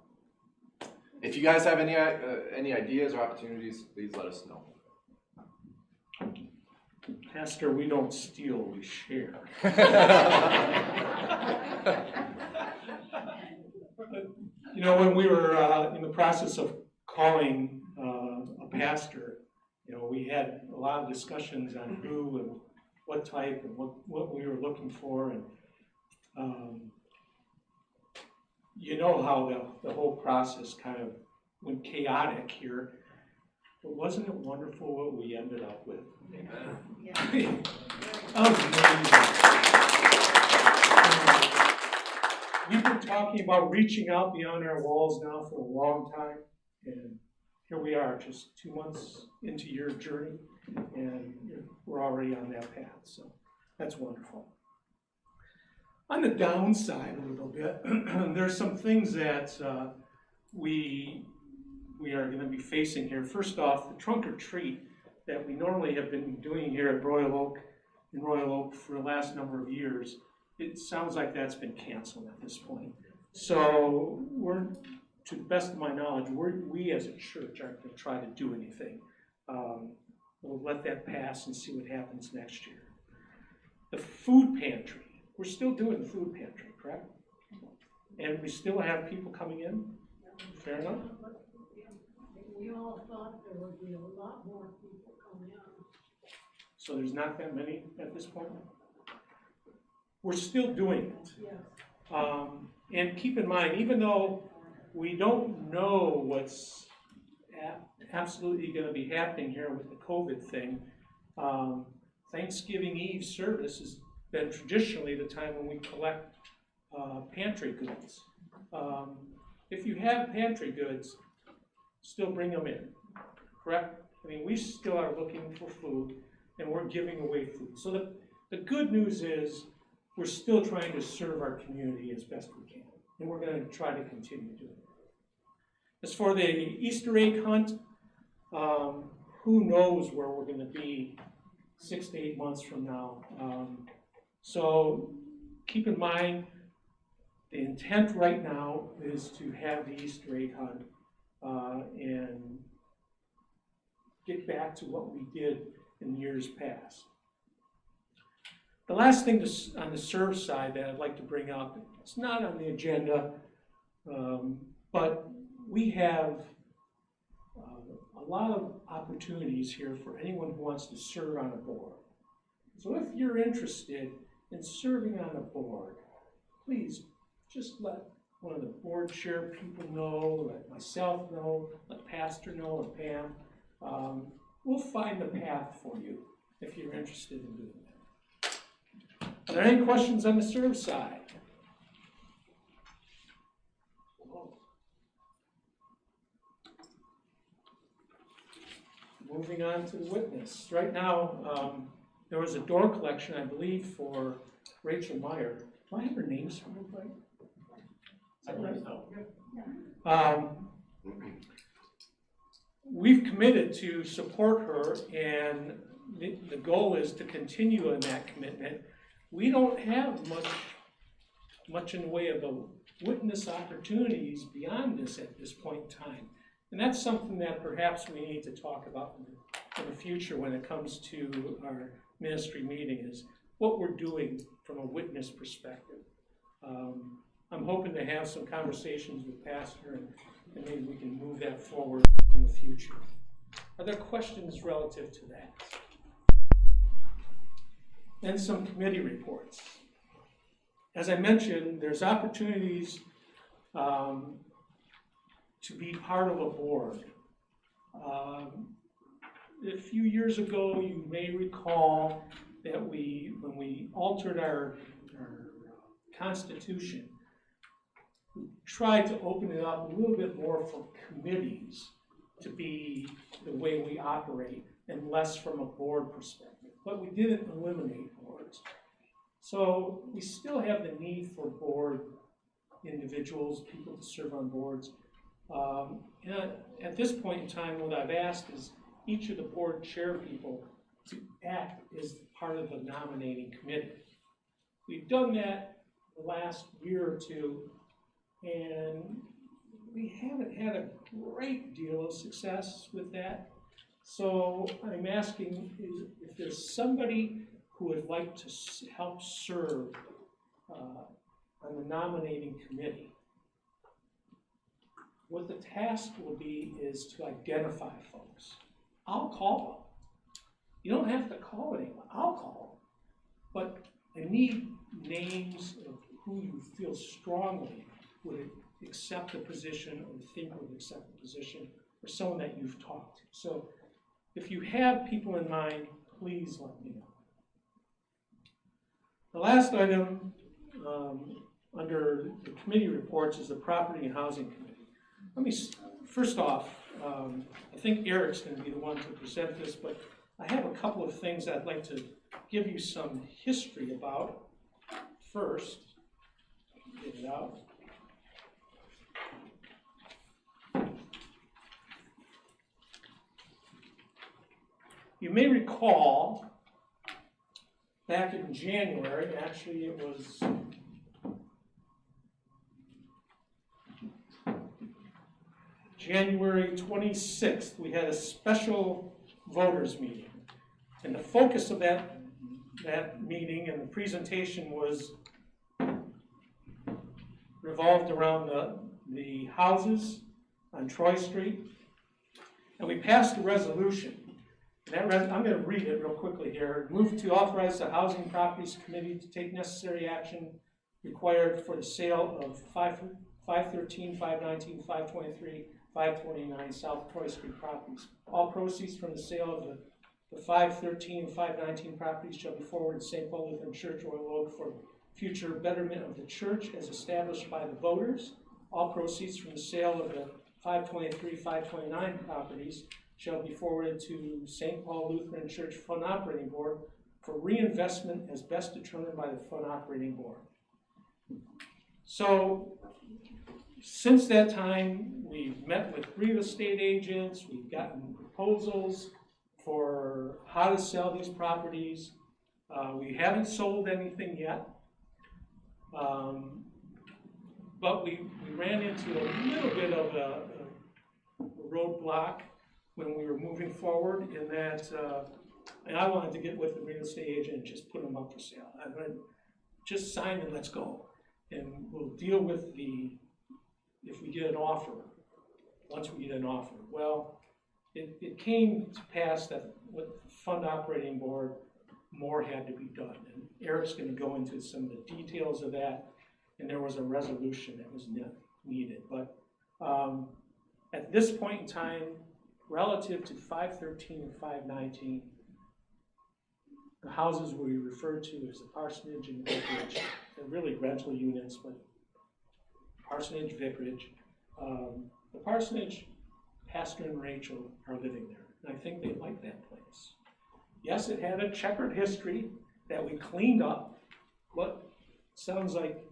if you guys have any ideas or opportunities, please let us know. Pastor, we don't steal, we share. You know, when we were in the process of calling a pastor, you know, we had a lot of discussions on who and what type and what we were looking for, and you know how the whole process kind of went chaotic here, but wasn't it wonderful what we ended up with? Amazing. We've been talking about reaching out beyond our walls now for a long time, and here we are, just 2 months into your journey, and we're already on that path, so that's wonderful. On the downside a little bit, there's some things that we are going to be facing here. First off, the trunk or treat that we normally have been doing here at Royal Oak for the last number of years, it sounds like that's been canceled at this point. So we're, to the best of my knowledge, we as a church aren't going to try to do anything. We'll let that pass and see what happens next year. The food pantry, we're still doing the food pantry, correct? And we still have people coming in? Fair enough? We all thought there would be a lot more people coming in. So there's not that many at this point? We're still doing it. Yes. And keep in mind, even though we don't know what's absolutely going to be happening here with the COVID thing, Thanksgiving Eve service has been traditionally the time when we collect pantry goods. If you have pantry goods, still bring them in, correct? I mean, we still are looking for food, and we're giving away food. So the good news is we're still trying to serve our community as best we can, and we're going to try to continue doing it. As for the Easter egg hunt, who knows where we're going to be 6 to 8 months from now. So keep in mind, the intent right now is to have the Easter egg hunt and get back to what we did in years past. The last thing on the serve side that I'd like to bring up, it's not on the agenda, but we have a lot of opportunities here for anyone who wants to serve on a board. So if you're interested in serving on a board, please just let one of the board chair people know, let myself know, let Pastor know, and Pam. We'll find the path for you if you're interested in doing that. Are there any questions on the serve side? Moving on to the witness. Right now, there was a door collection, I believe, for Rachel Meyer. Do I have her name somewhere, right? I believe so. We've committed to support her, and the goal is to continue in that commitment. We don't have much in the way of the witness opportunities beyond this at this point in time. And that's something that perhaps we need to talk about in the future when it comes to our ministry meeting, is what we're doing from a witness perspective. I'm hoping to have some conversations with Pastor, and maybe we can move that forward in the future. Are there questions relative to that? Then some committee reports. As I mentioned, there's opportunities to be part of a board. A few years ago, you may recall that when we altered our constitution, we tried to open it up a little bit more for committees to be the way we operate and less from a board perspective. But we didn't eliminate boards. So we still have the need for board individuals, people to serve on boards. And at this point in time, what I've asked is each of the board chair people to act as part of the nominating committee. We've done that the last year or two, and we haven't had a great deal of success with that. So I'm asking if there's somebody who would like to help serve on the nominating committee. What the task will be is to identify folks. I'll call them. You don't have to call anyone. I'll call them. But I need names of who you feel strongly would accept the position or think would accept the position, or someone that you've talked to. So if you have people in mind, please let me know. The last item under the committee reports is the Property and Housing Committee. Let me, first off, I think Eric's going to be the one to present this, but I have a couple of things I'd like to give you some history about. First, get it out. You may recall back in January, actually it was January 26th, we had a special voters meeting. And the focus of that meeting and the presentation was revolved around the houses on Troy Street. And we passed a resolution. And I'm going to read it real quickly here. Move to authorize the Housing Properties Committee to take necessary action required for the sale of 513, 519, 523, 529 South Troy Street properties. All proceeds from the sale of the 513 and 519 properties shall be forwarded to St. Paul Lutheran Church, Royal Oak, for future betterment of the church as established by the voters. All proceeds from the sale of the 523, 529 properties shall be forwarded to St. Paul Lutheran Church Fund Operating Board for reinvestment as best determined by the Fund Operating Board. So, since that time, we've met with real estate agents, we've gotten proposals for how to sell these properties. We haven't sold anything yet, but we ran into a little bit of a roadblock when we were moving forward, in that and I wanted to get with the real estate agent and just put them up for sale. I mean, just sign and let's go. And we'll deal with if we get an offer, once we get an offer. Well, it came to pass that with the Fund Operating Board, more had to be done. And Eric's going to go into some of the details of that, and there was a resolution that was needed. But at this point in time, relative to 513 and 519, the houses we refer to as the parsonage and vicarage, they're really rental units, but parsonage, vicarage. The parsonage, Pastor and Rachel are living there, and I think they like that place. Yes, it had a checkered history that we cleaned up, what sounds like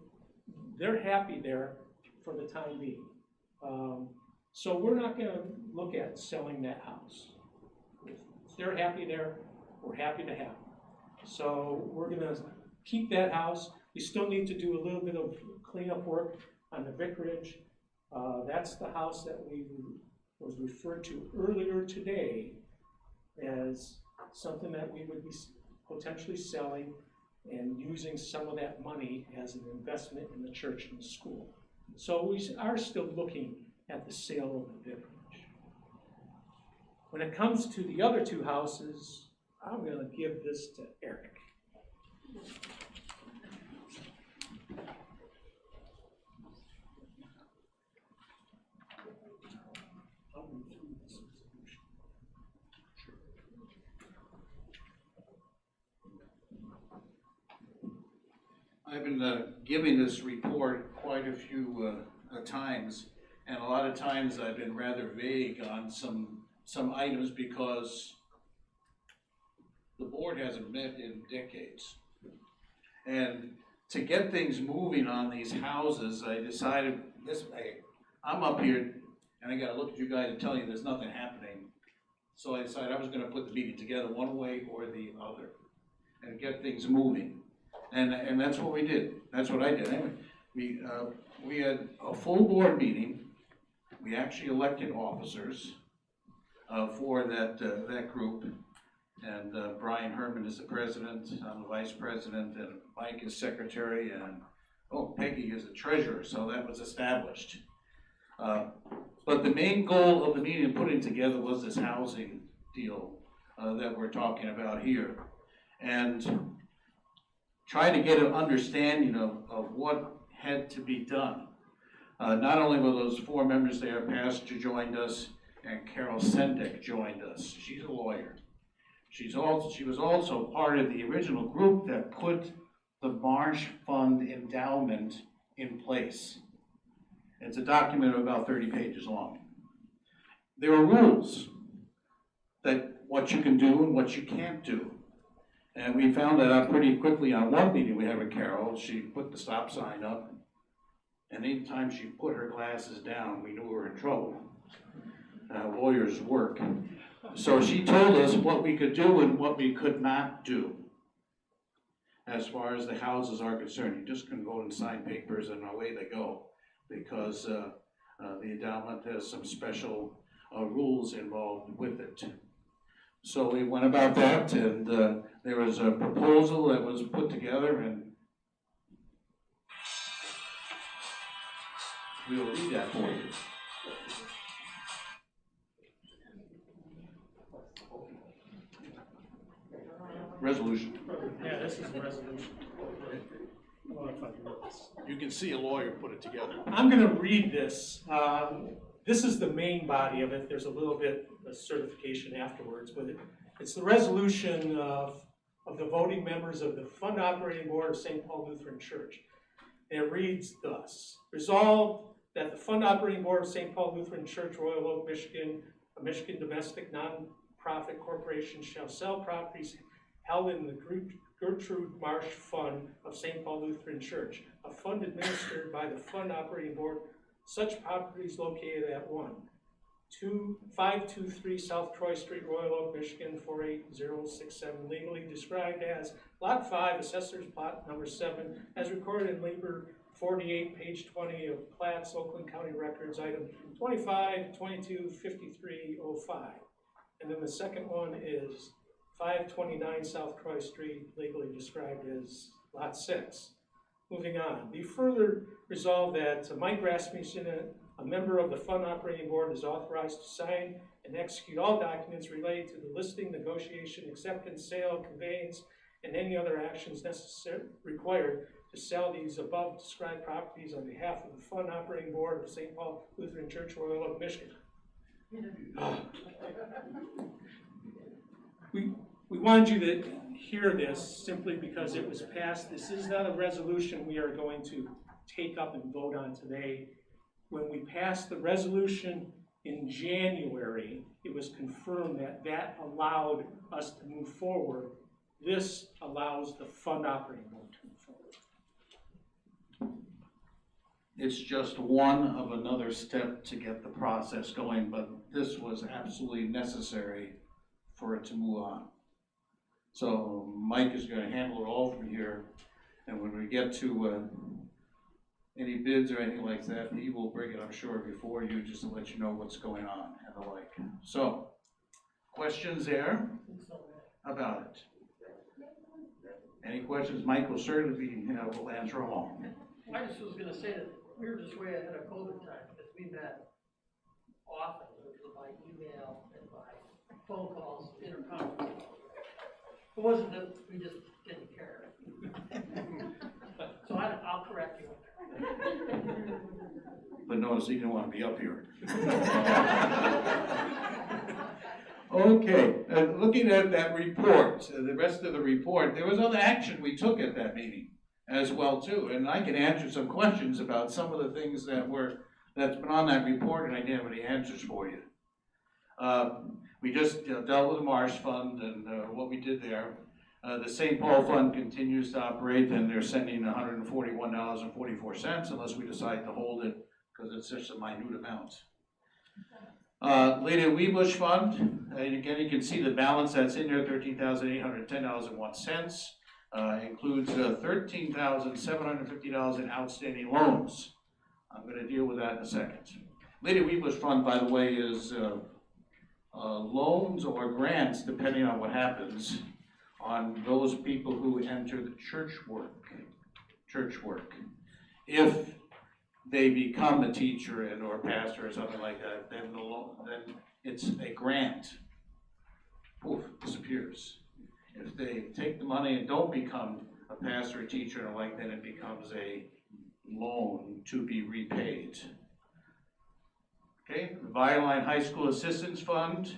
they're happy there for the time being. So we're not gonna look at selling that house. If they're happy there, we're happy to have them. So we're gonna keep that house. We still need to do a little bit of cleanup work on the vicarage. That's the house that was referred to earlier today as something that we would be potentially selling and using some of that money as an investment in the church and the school. So we are still looking at the sale of the vicarage. When it comes to the other two houses, I'm gonna give this to Eric. I've been giving this report quite a few times, and a lot of times I've been rather vague on some items because the board hasn't met in decades. And to get things moving on these houses, I decided I'm up here and I gotta look at you guys and tell you there's nothing happening. So I decided I was gonna put the meeting together one way or the other and get things moving. And that's what we did. That's what I did. Anyway, we had a full board meeting. We actually elected officers for that group. And Brian Herman is the president, I'm the vice president, and Mike is secretary, and Peggy is the treasurer, so that was established. But the main goal of the meeting and putting together was this housing deal that we're talking about here. And try to get an understanding of what had to be done. Not only were those four members there, Pastor joined us, and Carol Sendek joined us. She's a lawyer. She was also part of the original group that put the Marsh Fund endowment in place. It's a document of about 30 pages long. There are rules that what you can do and what you can't do. And we found that out pretty quickly on one meeting we had with Carol. She put the stop sign up, and anytime she put her glasses down, we knew we were in trouble. Lawyers work. So she told us what we could do and what we could not do as far as the houses are concerned. You just can go and sign papers and away they go, because the endowment has some special rules involved with it. So we went about that, and there was a proposal that was put together, and we will read that for you. Resolution. Yeah, this is the resolution. Well, if I can read this. You can see a lawyer put it together. I'm gonna read this. This is the main body of it. There's a little bit of certification afterwards, but it's the resolution of the voting members of the Fund Operating Board of St. Paul Lutheran Church. And it reads thus: resolved that the Fund Operating Board of St. Paul Lutheran Church, Royal Oak, Michigan, a Michigan domestic non-profit corporation, shall sell properties held in the Gertrude Marsh Fund of St. Paul Lutheran Church, a fund administered by the Fund Operating Board. Such properties located at 523 South Troy Street, Royal Oak, Michigan, 48067, legally described as Lot 5, Assessor's Plot Number 7, as recorded in Labor 48, page 20 of Platts, Oakland County Records, item 25225305. And then the second one is 529 South Troy Street, legally described as Lot 6. Moving on, be further resolved that Mike Rasmussen, a member of the Fund Operating Board, is authorized to sign and execute all documents related to the listing, negotiation, acceptance, sale, conveyance, and any other actions necessary required to sell these above described properties on behalf of the Fund Operating Board of St. Paul Lutheran Church, Royal Oak, Michigan. We wanted you to hear this simply because it was passed. This is not a resolution we are going to take up and vote on today. When we passed the resolution in January, it was confirmed that that allowed us to move forward this allows the fund operating mode to move forward. It's just one of another step to get the process going, but this was absolutely necessary for it to move on. So Mike is gonna handle it all from here, and when we get to any bids or anything like that, he will bring it, I'm sure, before you, just to let you know what's going on and the like. So, questions there about it? Any questions? Mike will certainly be, will answer them all. I just was gonna say that we were just way ahead of COVID time, because we met often, by email and by phone calls, interconferencing. It wasn't that we just didn't care. So I'll correct you on that. But notice he didn't want to be up here. Okay, looking at that report, the rest of the report, there was other action we took at that meeting as well too, and I can answer some questions about some of the things that's been on that report, and I didn't have any answers for you. We just dealt with the Marsh Fund and what we did there. The St. Paul Fund continues to operate, and they're sending $141.44 unless we decide to hold it, because it's such a minute amount. Lady Weebush Fund, again, you can see the balance that's in there, $13,810.01. Includes $13,750 in outstanding loans. I'm going to deal with that in a second. Lady Weebush Fund, by the way, is loans or grants, depending on what happens, on those people who enter the church work. If they become a teacher and or a pastor or something like that, then it's a grant. Poof, disappears. If they take the money and don't become a pastor or teacher or like, then it becomes a loan to be repaid. Okay, the Vialine High School Assistance Fund,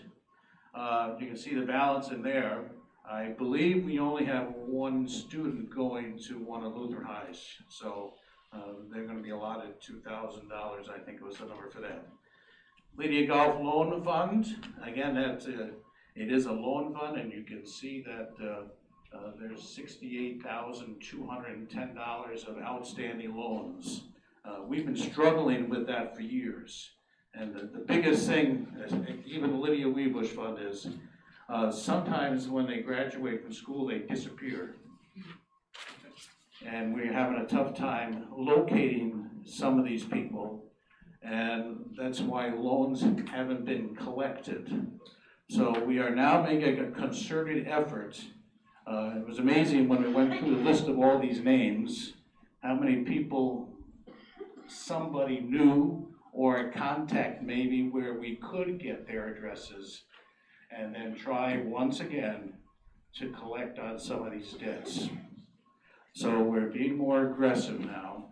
you can see the balance in there. I believe we only have one student going to one of Lutheran Highs, so they're going to be allotted $2,000, I think was the number for that. Lydia Golf Loan Fund, again, it is a loan fund, and you can see that there's $68,210 of outstanding loans. We've been struggling with that for years. And the biggest thing, even the Lydia Weebush Fund, is sometimes when they graduate from school, they disappear. And we're having a tough time locating some of these people, and that's why loans haven't been collected. So we are now making a concerted effort. It was amazing when we went through the list of all these names, how many people somebody knew or a contact maybe where we could get their addresses and then try once again to collect on some of these debts. So we're being more aggressive now.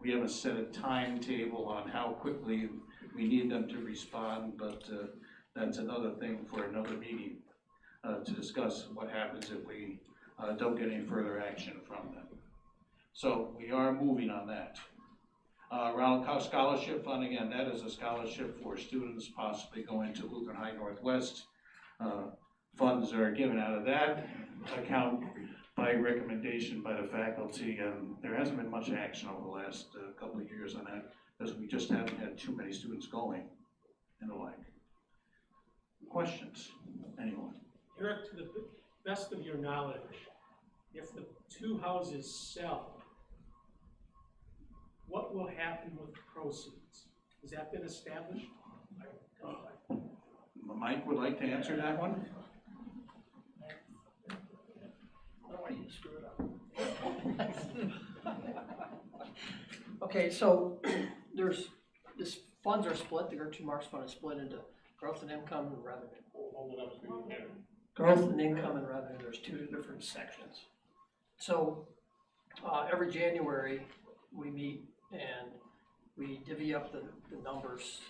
We haven't set a timetable on how quickly we need them to respond, but that's another thing for another meeting to discuss what happens if we don't get any further action from them. So we are moving on that. Ronald Cow Scholarship Fund, again, that is a scholarship for students possibly going to Lutheran High Northwest. Funds are given out of that account by recommendation by the faculty, and there hasn't been much action over the last couple of years on that, because we just haven't had too many students going and the like. Questions? Anyone? Eric, to the best of your knowledge, if the two houses sell, what will happen with the proceeds? Has that been established? Mike would like to answer that one. I don't want you to screw it up. Okay, so funds are split, the Gertrude Marks Fund is split into growth and income and revenue. Growth and income and revenue, there's two different sections. So every January we meet and we divvy up the numbers.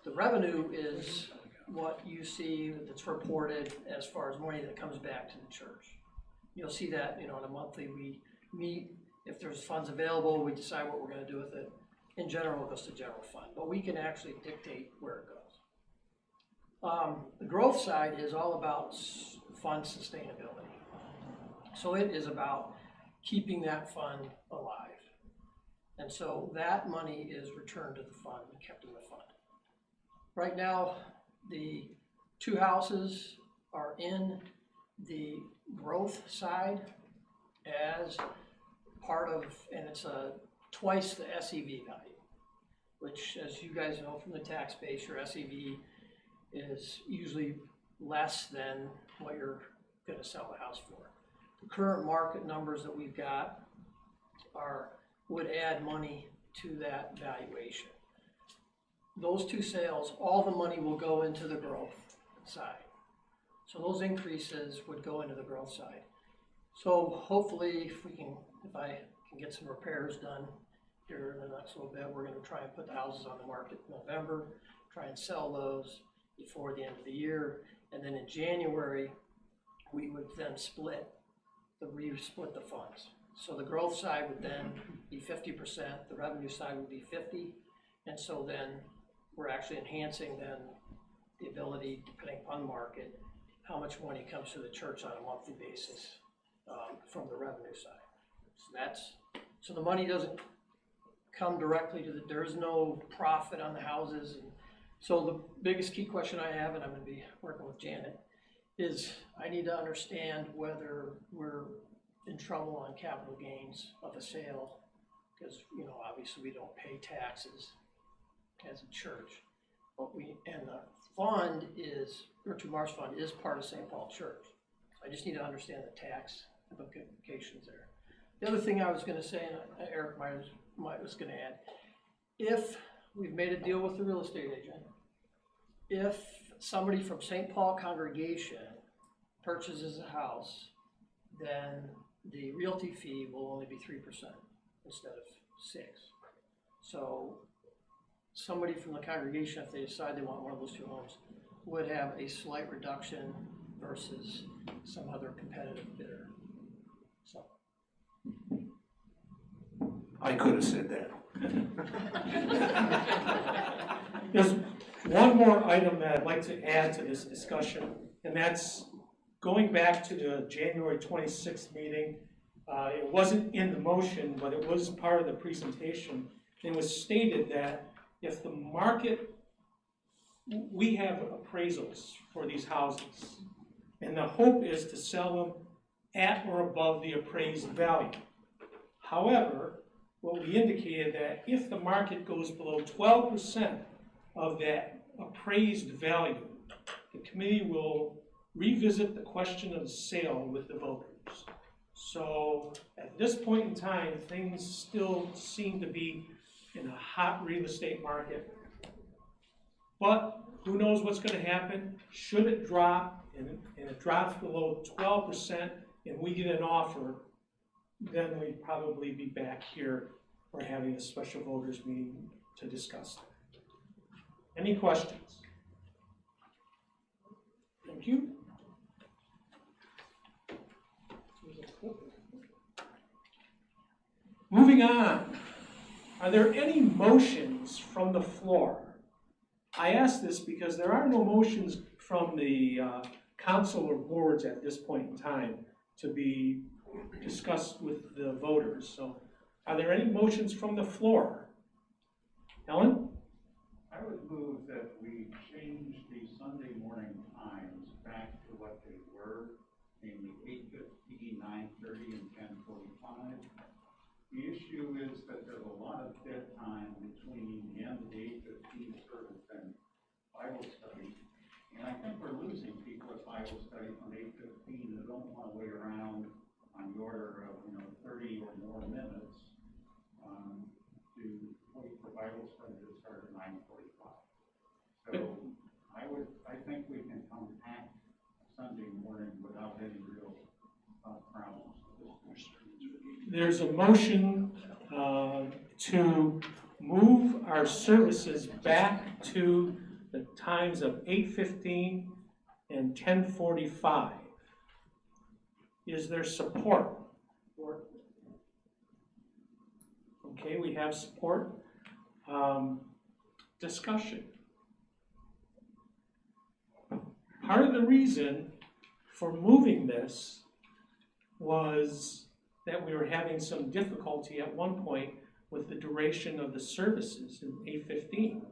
The revenue is what you see that's reported as far as money that comes back to the church. You'll see that, on a monthly, we meet. If there's funds available, we decide what we're going to do with it. In general, it goes to general fund, but we can actually dictate where it The growth side is all about fund sustainability. So it is about keeping that fund alive. And so that money is returned to the fund and kept in the fund. Right now, the 2 houses are in the growth side as part of, and it's twice the SEV value, which, as you guys know from the tax base, your SEV is usually less than what you're gonna sell the house for. The current market numbers that we've got would add money to that valuation. Those 2 sales, all the money will go into the growth side. So those increases would go into the growth side. So hopefully, if I can get some repairs done here in the next little bit, we're gonna try and put the houses on the market in November, try and sell those before the end of the year. And then in January, we would then split the funds. So the growth side would then be 50%, the revenue side would be 50%. And so then we're actually enhancing then the ability, depending upon the market, how much money comes to the church on a monthly basis from the revenue side. So the money doesn't come directly to there is no profit on the houses. And so the biggest key question I have, and I'm gonna be working with Janet, is I need to understand whether we're in trouble on capital gains of a sale, because, obviously we don't pay taxes as a church, but and the fund Gertrude Marsh Fund is part of St. Paul Church. I just need to understand the tax implications there. The other thing I was gonna say, and Eric was gonna add, if we've made a deal with the real estate agent, if somebody from St. Paul congregation purchases a house, then the realty fee will only be 3% instead of 6%. So somebody from the congregation, if they decide they want one of those 2 homes, would have a slight reduction versus some other competitive bidder. So. I could have said that. There's one more item that I'd like to add to this discussion, and that's going back to the January 26th meeting. It wasn't in the motion, but it was part of the presentation. It was stated that if the market, we have appraisals for these houses, and the hope is to sell them at or above the appraised value. However, what we indicated that if the market goes below 12% of that appraised value, the committee will revisit the question of sale with the voters. So at this point in time, things still seem to be in a hot real estate market. But who knows what's going to happen? Should it drop, and it drops below 12%, and we get an offer, then we'd probably be back here for having a special voters meeting to discuss that. Any questions? Thank you. Moving on, are there any motions from the floor? I ask this because there are no motions from the council or boards at this point in time to be discussed with the voters. So are there any motions from the floor? Ellen? I would move that we change the Sunday morning times back to what they were, namely 8:15, 9:30, and 10:45. The issue is that there's a lot of dead time between the end of the 8:15 service and Bible study. And I think we're losing people at Bible study from 8:15 who don't want to wait around on the order of 30 or more minutes to wait for Bible study to start at 9:45. So I think we can compact Sunday morning without any real problems. There's a motion to move our services back to the times of 8:15 and 10:45. Is there support? Okay, we have support. Discussion. part of the reason for moving this was that we were having some difficulty at one point with the duration of the services in 8:15.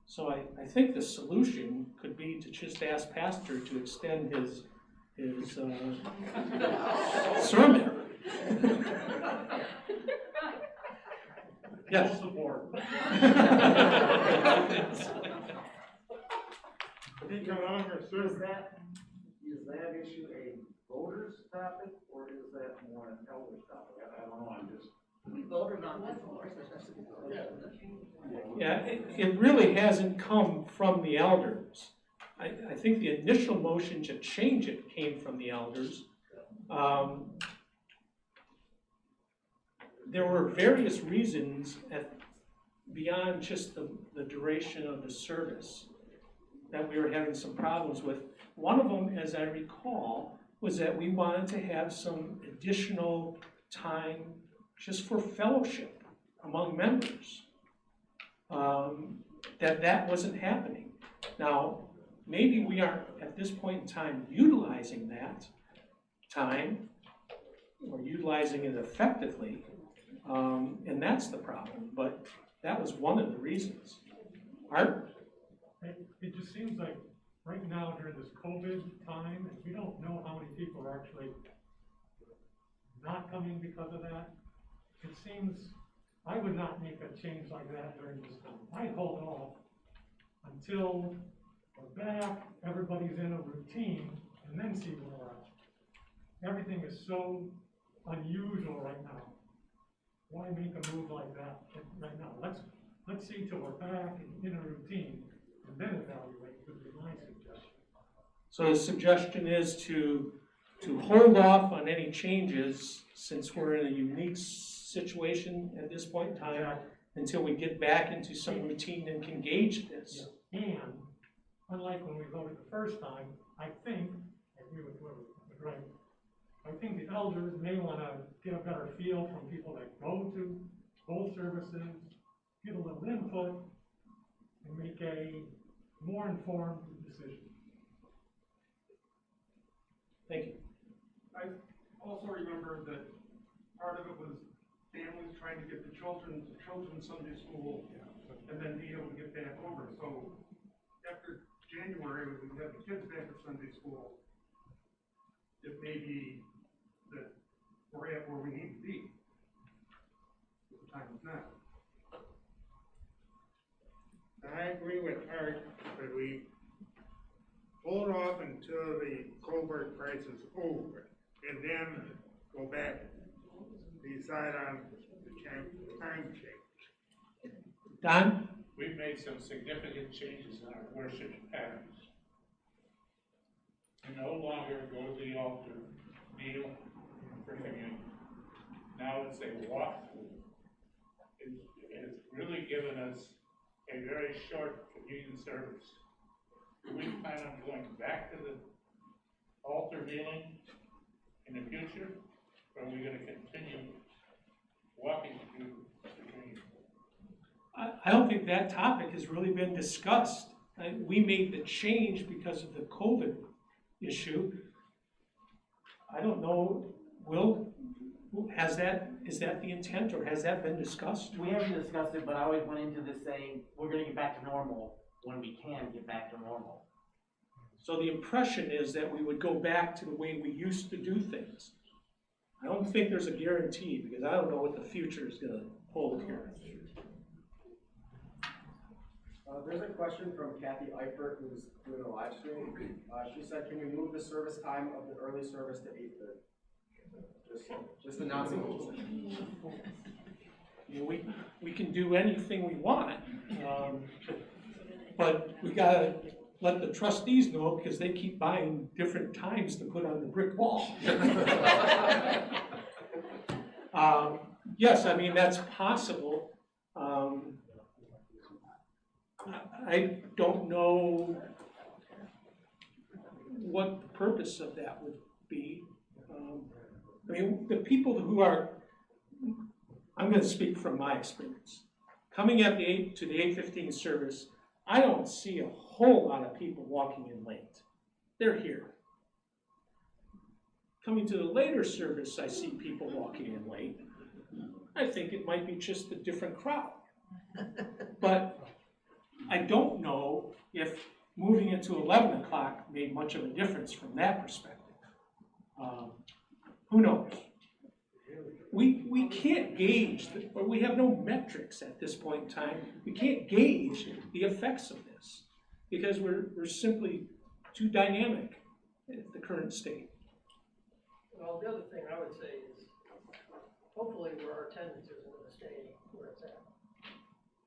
So I think the solution could be to just ask Pastor to extend his sermon. Yes. Support. Is that issue a voters topic, or is that more an elders topic? I don't know, I'm just. Voters on this board. Yeah, it really hasn't come from the elders. I think the initial motion to change it came from the elders. There were various reasons beyond just the duration of the service that we were having some problems with. One of them, as I recall, was that we wanted to have some additional time just for fellowship among members. That wasn't happening. Now, maybe we aren't at this point in time utilizing that time or utilizing it effectively, and that's the problem. But that was one of the reasons. Art? It just seems like right now during this COVID time, we don't know how many people are actually not coming because of that. It seems I would not make a change like that during this time. I'd hold off until we're back, everybody's in a routine, and then see where we're at. Everything is so unusual right now. Why make a move like that right now? Let's see till we're back in a routine, and then evaluate would be my suggestion. So the suggestion is to hold off on any changes since we're in a unique situation at this point in time until we get back into some routine and can gauge this. And unlike when we voted the first time, I think, I agree with what was right, I think the elders may want to get a better feel from people that go to both services, get a little input, and make a more informed decision. Thank you. I also remember that part of it was families trying to get the children's Sunday school and then be able to get back over. So after January, when we have the kids back at Sunday school, it may be that we're at where we need to be. The time is now. I agree with Art, that we hold off until the COVID crisis is over, and then go back, decide on the time change. Don? We've made some significant changes in our worship patterns. We no longer go to the altar, kneel for communion. Now it's a walk-through. It's really given us a very short communion service. Do we plan on going back to the altar kneeling in the future, or are we going to continue walking through the communion? I don't think that topic has really been discussed. We made the change because of the COVID issue. I don't know, Will, is that the intent, or has that been discussed? We haven't discussed it, but I always went into this saying, we're gonna get back to normal when we can get back to normal. So the impression is that we would go back to the way we used to do things. I don't think there's a guarantee, because I don't know what the future is gonna hold here. There's a question from Kathy Eifert, who's doing a live stream. She said, can we move the service time of the early service to 8:30? Just announcing what she said. We can do anything we want, but we gotta let the trustees know, because they keep buying different times to put on the brick wall. Yes, I mean, that's possible. I don't know what the purpose of that would be. I mean, the people who are, I'm going to speak from my experience. Coming at the 8:15 service, I don't see a whole lot of people walking in late. they're here. Coming to the later service, I see people walking in late. I think it might be just a different crowd. But I don't know if moving it to 11 o'clock made much of a difference from that perspective. Who knows? We can't gauge, or we have no metrics at this point in time. We can't gauge the effects of this because we're simply too dynamic at the current state. Well, the other thing I would say is, hopefully where our attendance isn't gonna stay where it's at.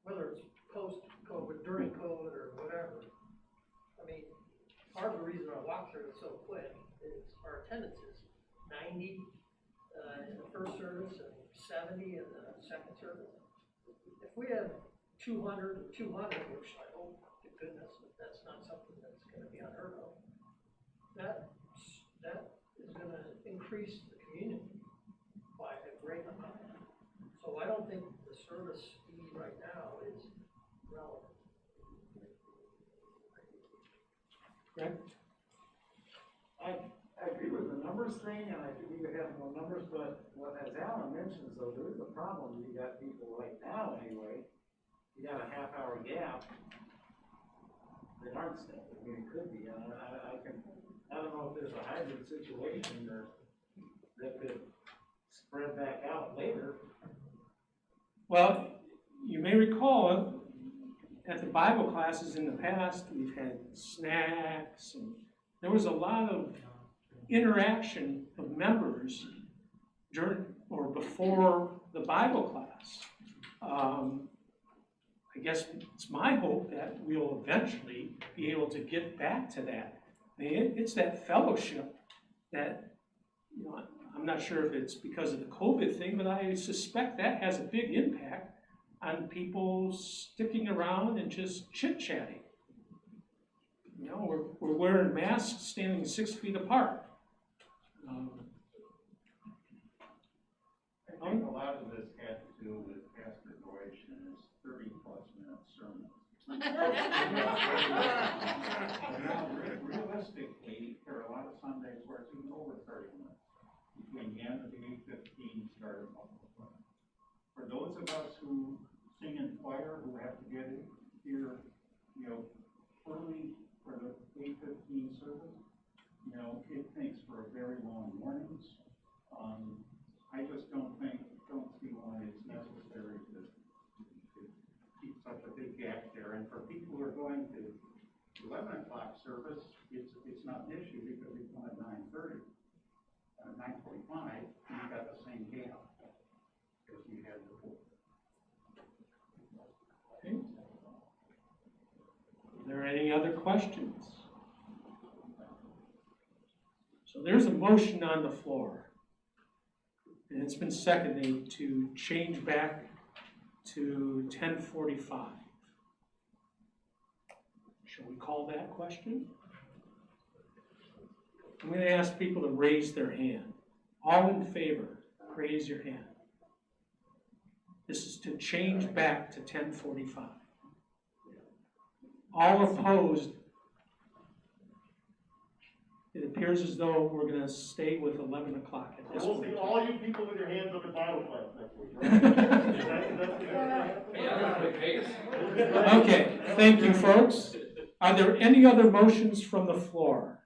Whether it's post-COVID, during COVID, or whatever. I mean, part of the reason our walkthrough is so quick is our attendance is 90 in the first service and 70 in the second service. If we have 200 or 200, which I hope to goodness that that's not something that's gonna be unheard of, that is gonna increase the community by a great amount. So I don't think the service fee right now is relevant. Right? I agree with the numbers thing, and I think we could have more numbers, but as Alan mentions, though, there is a problem. You got people right now, anyway, you got a half-hour gap that aren't staying. I mean, it could be, I don't know if there's a hybrid situation or that could spread back out later. Well, you may recall at the Bible classes in the past, we've had snacks, and there was a lot of interaction of members during or before the Bible class. I guess it's my hope that we'll eventually be able to get back to that. I mean, it's that fellowship that, you know, I'm not sure if it's because of the COVID thing, but I suspect that has a big impact on people sticking around and just chit-chatting. You know, we're wearing masks, standing 6 feet apart. I think a lot of this had to do with Pastor Deutsch and his 30-plus minute sermon. Realistically, there are a lot of Sundays where it's even over 30 minutes. Between the end of the 8:15 start of 1:00. For those of us who sing in choir, who have to get here, you know, early for the 8:15 service, you know, it makes for a very long mornings. I just don't see why it's necessary to keep such a big gap there. And for people who are going to 11 o'clock service, it's not an issue because we come at 9:30, 9:45, and you've got the same gap as you had before. Okay. Are there any other questions? So there's a motion on the floor. And it's been seconded to change back to 10:45. Shall we call that question? I'm going to ask people to raise their hand. All in favor, raise your hand. This is to change back to 10:45. All opposed. It appears as though we're going to stay with 11 o'clock at this We'll point. see all you people with your hands up in Bible class next week, right? Okay, thank you, folks. Are there any other motions from the floor?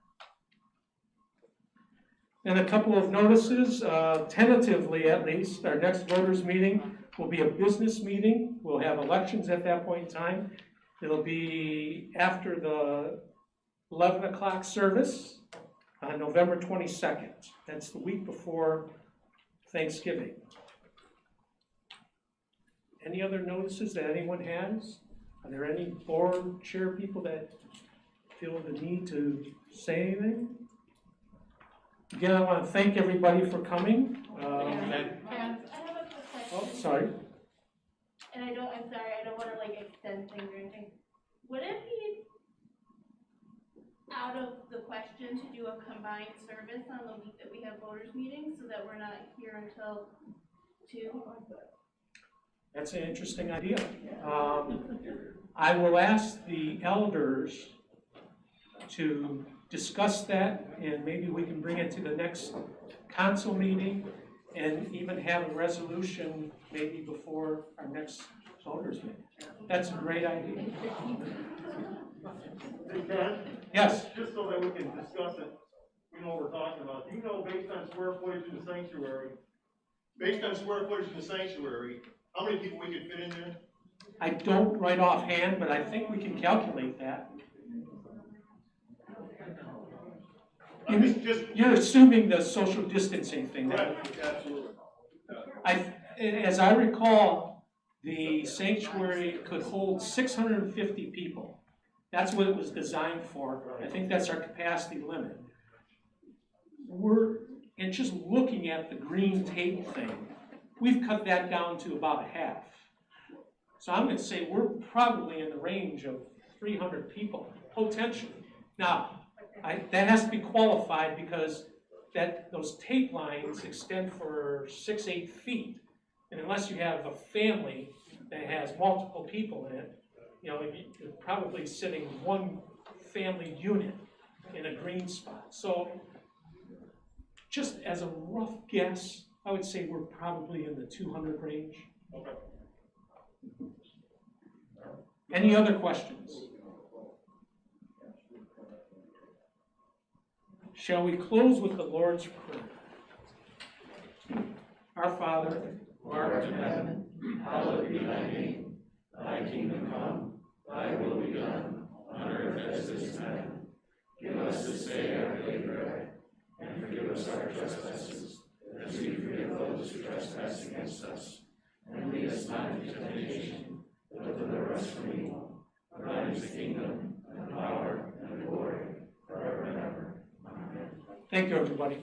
And a couple of notices, tentatively at least, our next voters meeting will be a business meeting. We'll have elections at that point in time. It'll be after the 11 o'clock service on November 22nd. That's the week before Thanksgiving. Any other notices that anyone has? Are there any board chair people that feel the need to say anything? Again, I want to thank everybody for coming. I have a quick question. Oh, sorry. And I'm sorry, I don't wanna like extend things or anything. Would it be out of the question to do a combined service on the week that we have voters meetings, so that we're not here until 2? That's an interesting idea. I will ask the elders to discuss that, and maybe we can bring it to the next council meeting, and even have a resolution maybe before our next voters meeting. That's a great idea. Hey, Ken? Yes. Just so that we can discuss it, we know what we're talking about. Do you know, based on square footage in the sanctuary, how many people we could fit in there? I don't right offhand, but I think we can calculate that. You're assuming the social distancing thing. Right, absolutely. As I recall, the sanctuary could hold 650 people. That's what it was designed for. I think that's our capacity limit. And just looking at the green tape thing, we've cut that down to about half. So I'm gonna say we're probably in the range of 300 people, potentially. Now, that has to be qualified because those tape lines extend for 6-8 feet. And unless you have a family that has multiple people in it, you're probably sitting one family unit in a green spot. So just as a rough guess, I would say we're probably in the 200 range. Okay. Any other questions? Shall we close with the Lord's Prayer? Our Father, who art in heaven, hallowed be thy name. Thy kingdom come, thy will be done, on earth as it is in heaven. Give us this day our daily bread, and forgive us our trespasses, as we forgive those who trespass against us. And lead us not into temptation, but deliver us from evil. For thine is the kingdom, and the power, and the glory, forever and ever. Amen. Thank you, everybody.